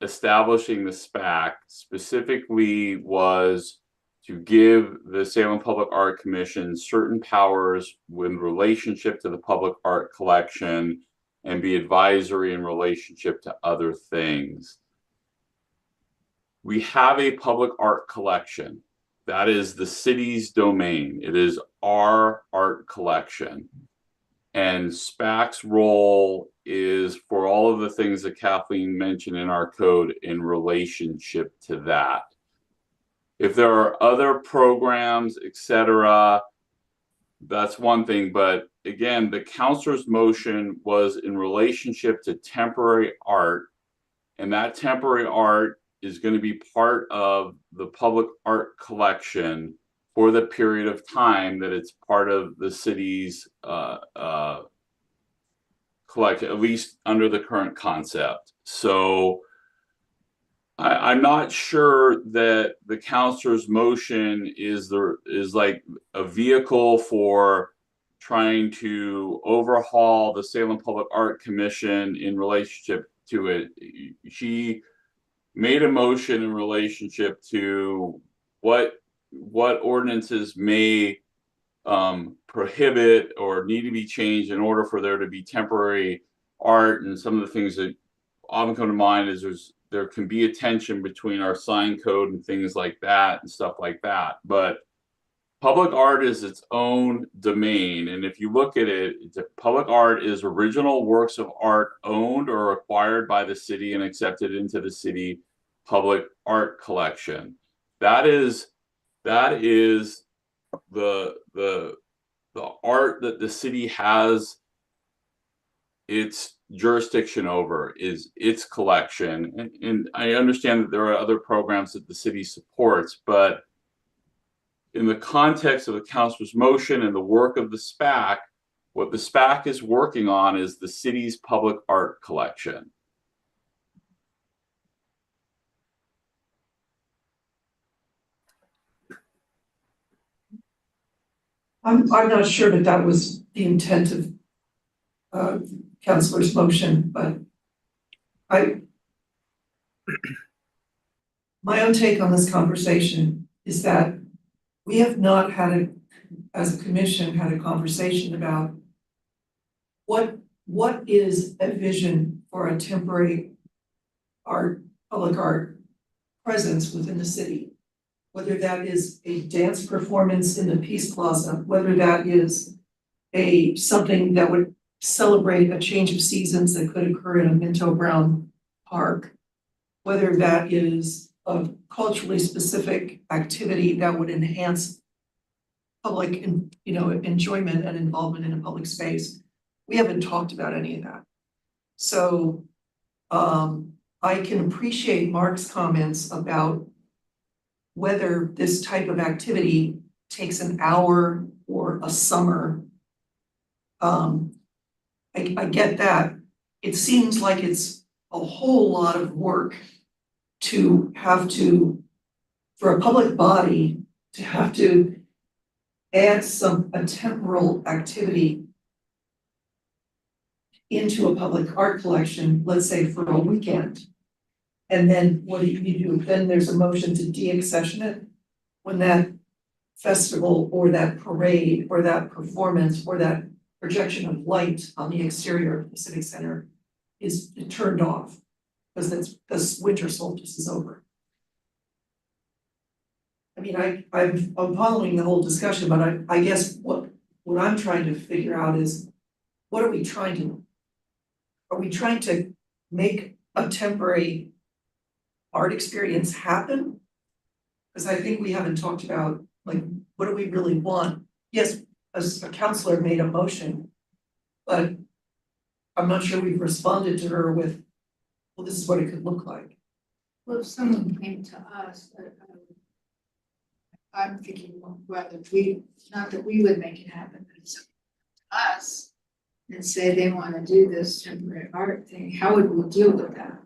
establishing the SPAC specifically was to give the Salem Public Art Commission certain powers in relationship to the public art collection and be advisory in relationship to other things. We have a public art collection. That is the city's domain. It is our art collection. And SPAC's role is for all of the things that Kathleen mentioned in our code in relationship to that. If there are other programs, et cetera, that's one thing, but again, the counselor's motion was in relationship to temporary art. And that temporary art is going to be part of the public art collection for the period of time that it's part of the city's collection, at least under the current concept. So I'm not sure that the counselor's motion is like a vehicle for trying to overhaul the Salem Public Art Commission in relationship to it. She made a motion in relationship to what ordinances may prohibit or need to be changed in order for there to be temporary art, and some of the things that often come to mind is there can be a tension between our sign code and things like that and stuff like that. But public art is its own domain, and if you look at it, public art is original works of art owned or acquired by the city and accepted into the city public art collection. That is the art that the city has its jurisdiction over, is its collection. And I understand that there are other programs that the city supports, but in the context of the councilor's motion and the work of the SPAC, what the SPAC is working on is the city's public art collection.
I'm not sure that that was the intent of councilor's motion, but my own take on this conversation is that we have not as a commission, had a conversation about what is a vision for a temporary public art presence within the city. Whether that is a dance performance in the Peace Plaza, whether that is something that would celebrate a change of seasons that could occur in a Minto Brown Park, whether that is a culturally specific activity that would enhance public enjoyment and involvement in a public space. We haven't talked about any of that. So I can appreciate Mark's comments about whether this type of activity takes an hour or a summer. I get that. It seems like it's a whole lot of work for a public body to have to add a temporal activity into a public art collection, let's say for a weekend. And then what do you do? Then there's a motion to de-accession it when that festival or that parade or that performance or that projection of light on the exterior of the Civic Center is turned off because winter solstice is over. I mean, I'm following the whole discussion, but I guess what I'm trying to figure out is, what are we trying to do? Are we trying to make a temporary art experience happen? Because I think we haven't talked about, like, what do we really want? Yes, as a counselor made a motion, but I'm not sure we've responded to her with, well, this is what it could look like.
Well, if someone came to us, I'm thinking whether not that we would make it happen, but it's us and say they want to do this temporary art thing, how would we deal with that?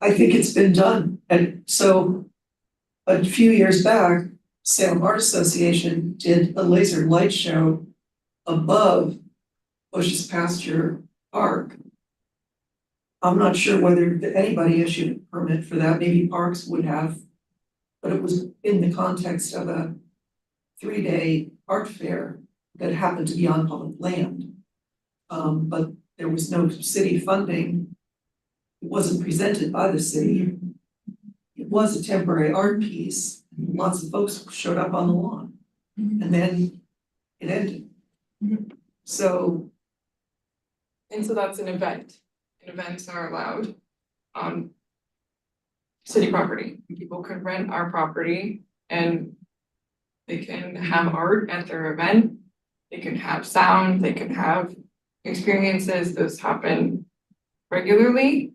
I think it's been done. And so a few years back, Salem Art Association did a laser light show above Bush's Pasture Park. I'm not sure whether anybody issued a permit for that, maybe Parks would have, but it was in the context of a 3-day art fair that happened to be on public land. But there was no city funding. It wasn't presented by the city. It was a temporary art piece. Lots of folks showed up on the lawn. And then it ended. So.
And so that's an event, and events are allowed. city property. People could rent our property and they can have art at their event. They can have sound, they can have experiences. Those happen regularly.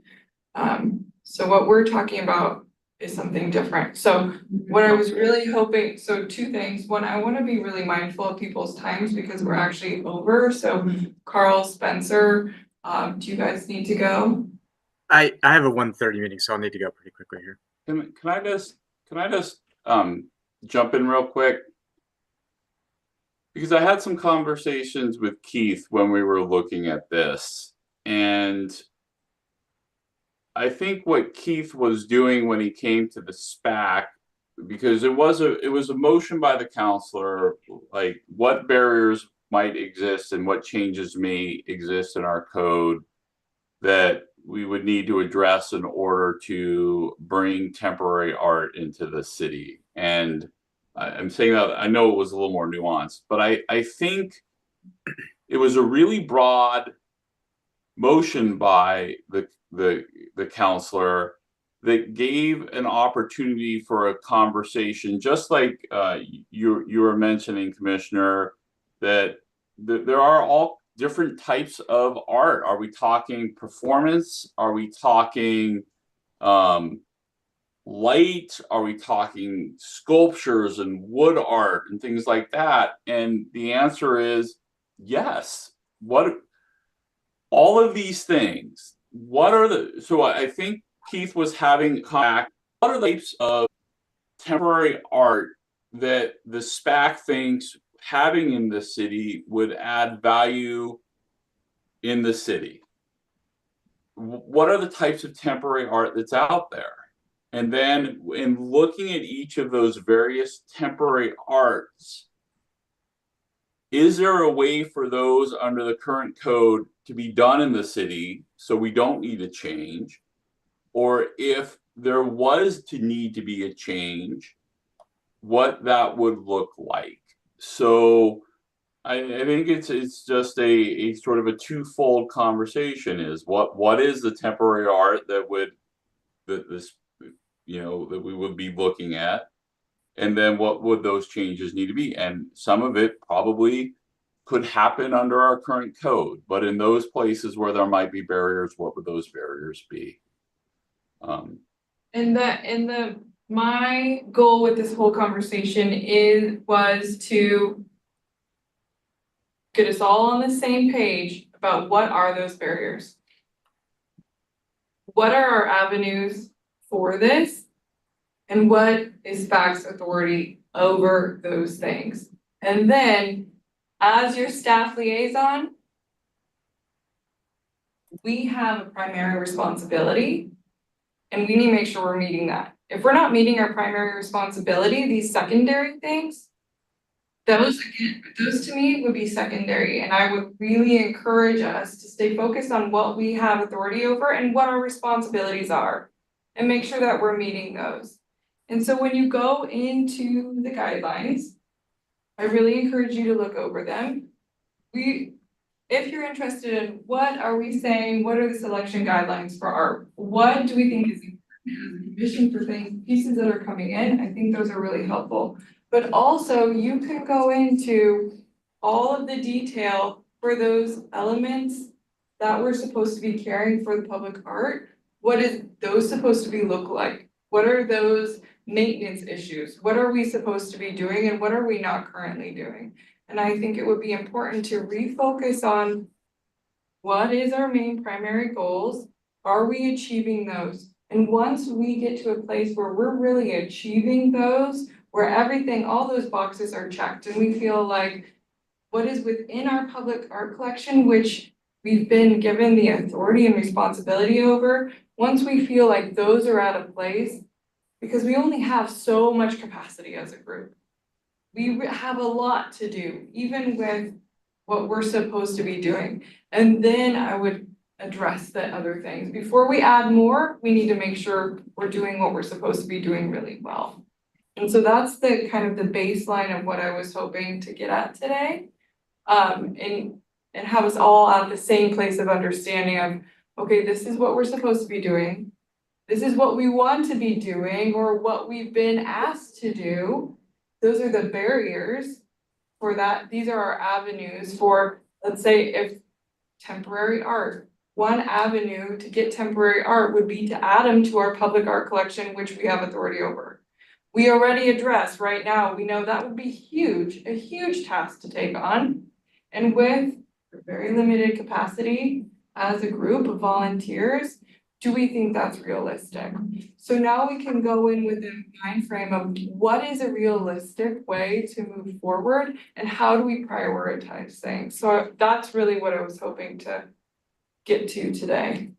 So what we're talking about is something different. So what I was really hoping, so two things. One, I want to be really mindful of people's times because we're actually over. So Carl, Spencer, do you guys need to go?
I have a 1:30 meeting, so I'll need to go pretty quickly here.
Can I just jump in real quick? Because I had some conversations with Keith when we were looking at this, and I think what Keith was doing when he came to the SPAC, because it was a motion by the counselor, like what barriers might exist and what changes may exist in our code that we would need to address in order to bring temporary art into the city. And I'm saying that I know it was a little more nuanced, but I think it was a really broad motion by the counselor that gave an opportunity for a conversation, just like you were mentioning, Commissioner, that there are all different types of art. Are we talking performance? Are we talking light? Are we talking sculptures and wood art and things like that? And the answer is yes. What all of these things, what are the, so I think Keith was having what are the types of temporary art that the SPAC thinks having in the city would add value in the city? What are the types of temporary art that's out there? And then in looking at each of those various temporary arts, is there a way for those under the current code to be done in the city so we don't need a change? Or if there was to need to be a change, what that would look like? So I think it's just a sort of a twofold conversation. Is what is the temporary art that would that we would be looking at, and then what would those changes need to be? And some of it probably could happen under our current code, but in those places where there might be barriers, what would those barriers be?
My goal with this whole conversation was to get us all on the same page about what are those barriers. What are our avenues for this? And what is SPAC's authority over those things? And then, as your staff liaison, we have a primary responsibility, and we need to make sure we're meeting that. If we're not meeting our primary responsibility, these secondary things, those to me would be secondary, and I would really encourage us to stay focused on what we have authority over and what our responsibilities are, and make sure that we're meeting those. And so when you go into the guidelines, I really encourage you to look over them. If you're interested in what are we saying, what are the selection guidelines for art? What do we think is important as a commission for things, pieces that are coming in? I think those are really helpful. But also you can go into all of the detail for those elements that we're supposed to be caring for the public art. What is those supposed to be look like? What are those maintenance issues? What are we supposed to be doing and what are we not currently doing? And I think it would be important to refocus on what is our main primary goals? Are we achieving those? And once we get to a place where we're really achieving those, where everything, all those boxes are checked and we feel like what is within our public art collection, which we've been given the authority and responsibility over, once we feel like those are at a place, because we only have so much capacity as a group. We have a lot to do, even with what we're supposed to be doing. And then I would address the other things. Before we add more, we need to make sure we're doing what we're supposed to be doing really well. And so that's the kind of the baseline of what I was hoping to get at today. And have us all at the same place of understanding of, okay, this is what we're supposed to be doing. this is what we want to be doing or what we've been asked to do. Those are the barriers for that. These are our avenues for, let's say, if temporary art. One avenue to get temporary art would be to add them to our public art collection, which we have authority over. We already address right now, we know that would be huge, a huge task to take on. And with a very limited capacity as a group of volunteers, do we think that's realistic? So now we can go in with a mind frame of what is a realistic way to move forward and how do we prioritize things? So that's really what I was hoping to get to today.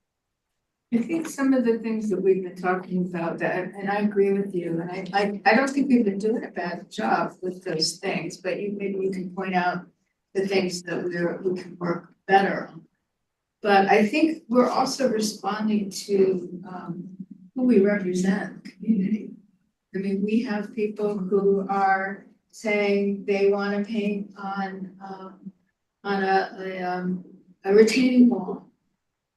I think some of the things that we've been talking about that, and I agree with you, and I don't think we've been doing a bad job with those things, but maybe you can point out the things that we can work better on. But I think we're also responding to who we represent, the community. I mean, we have people who are saying they want to paint on a retaining wall.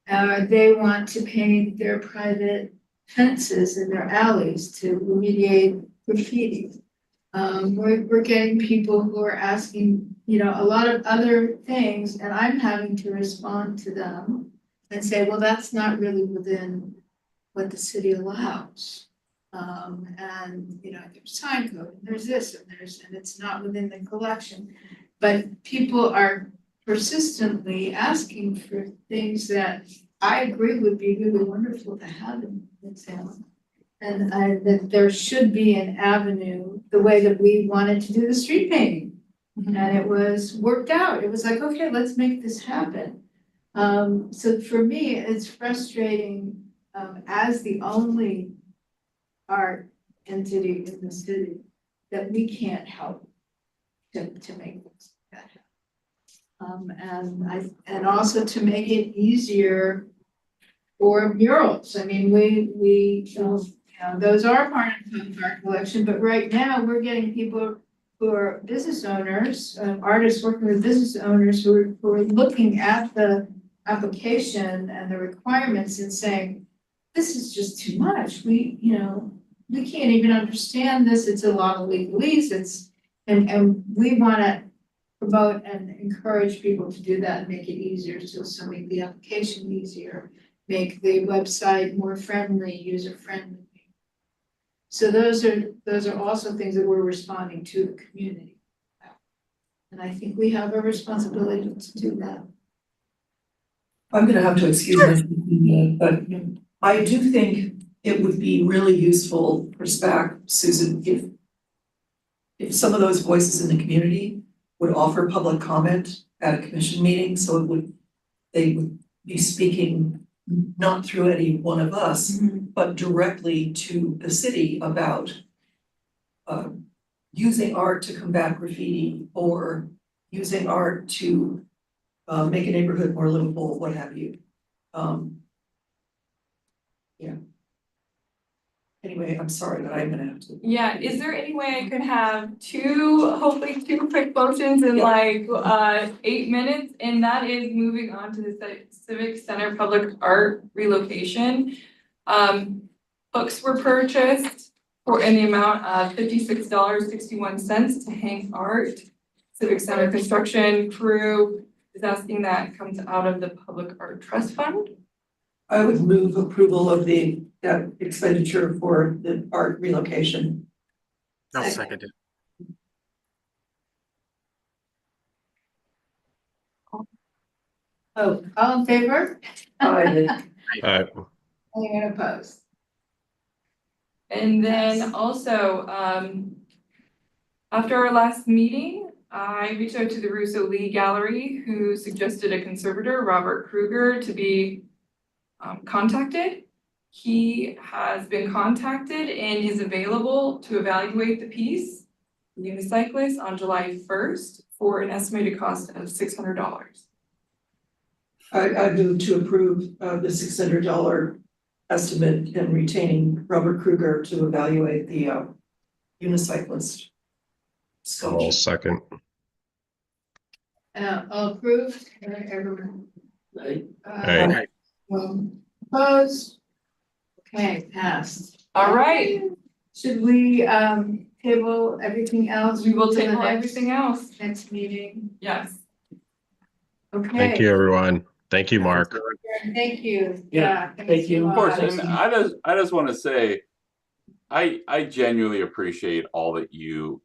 They want to paint their private fences in their alleys to remediate graffiti. We're getting people who are asking, a lot of other things, and I'm having to respond to them and say, well, that's not really within what the city allows. And there's sign code, and there's this, and it's not within the collection. But people are persistently asking for things that I agree would be really wonderful to have in Salem. And that there should be an avenue, the way that we wanted to do the street painting. And it was worked out. It was like, okay, let's make this happen. So for me, it's frustrating as the only art entity in the city that we can't help to make this happen. And also to make it easier for murals. I mean, we those are part of our collection, but right now we're getting people who are business owners, artists working with business owners who are looking at the application and the requirements and saying, this is just too much. We can't even understand this. It's a lot of legalese. And we want to promote and encourage people to do that and make it easier. So make the application easier, make the website more friendly, user friendly. So those are also things that we're responding to the community. And I think we have a responsibility to do that.
I'm gonna have to excuse myself, but I do think it would be really useful for SPAC, Susan, if some of those voices in the community would offer public comment at a commission meeting, so they would be speaking not through any one of us, but directly to the city about using art to combat graffiti or using art to make a neighborhood more livable, what have you. Yeah. Anyway, I'm sorry, but I'm gonna have to.
Yeah, is there any way I could have hopefully two quick motions in 8 minutes? And that is moving on to the Civic Center Public Art relocation. Books were purchased in the amount of $56.61 to hang art. Civic Center construction crew is asking that comes out of the Public Art Trust Fund.
I would move approval of the expenditure for the art relocation.
I'll second it.
Oh, all in favor? Anyone opposed?
And then also, after our last meeting, I reached out to the Russo Lee Gallery, who suggested a conservator, Robert Kruger, to be contacted. He has been contacted and is available to evaluate the piece, Unicyclist, on July 1st for an estimated cost of $600.
I move to approve the $600 estimate and retaining Robert Kruger to evaluate the unicyclist sculpture.
I'll second.
All approved, everyone?
Right?
Aye.
Opposed? Okay, passed.
All right,
Should we table everything else?
we will
to the
table
next-
everything else.
Next meeting,
Yes.
okay.
Thank you, everyone. Thank you, Mark.
Thank you.
Yeah,
thanks
thank you.
a
Of course,
lot.
and I just want to say, I genuinely appreciate all that you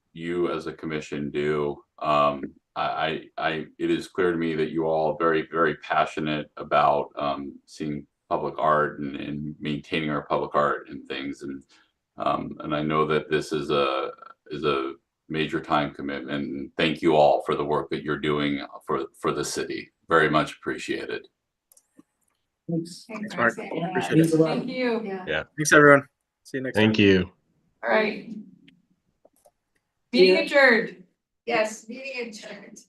as a commission do. It is clear to me that you all are very, very passionate about seeing public art and maintaining our public art and things. And I know that this is a major time commitment. And thank you all for the work that you're doing for the city. Very much appreciated.
Thanks.
Thanks,
Mark.
Mark.
Appreciate it.
Means a lot.
Thank you.
Yeah.
Thanks, everyone. See you next time.
Thank you.
All right. Meeting adjourned.
Yes, meeting adjourned.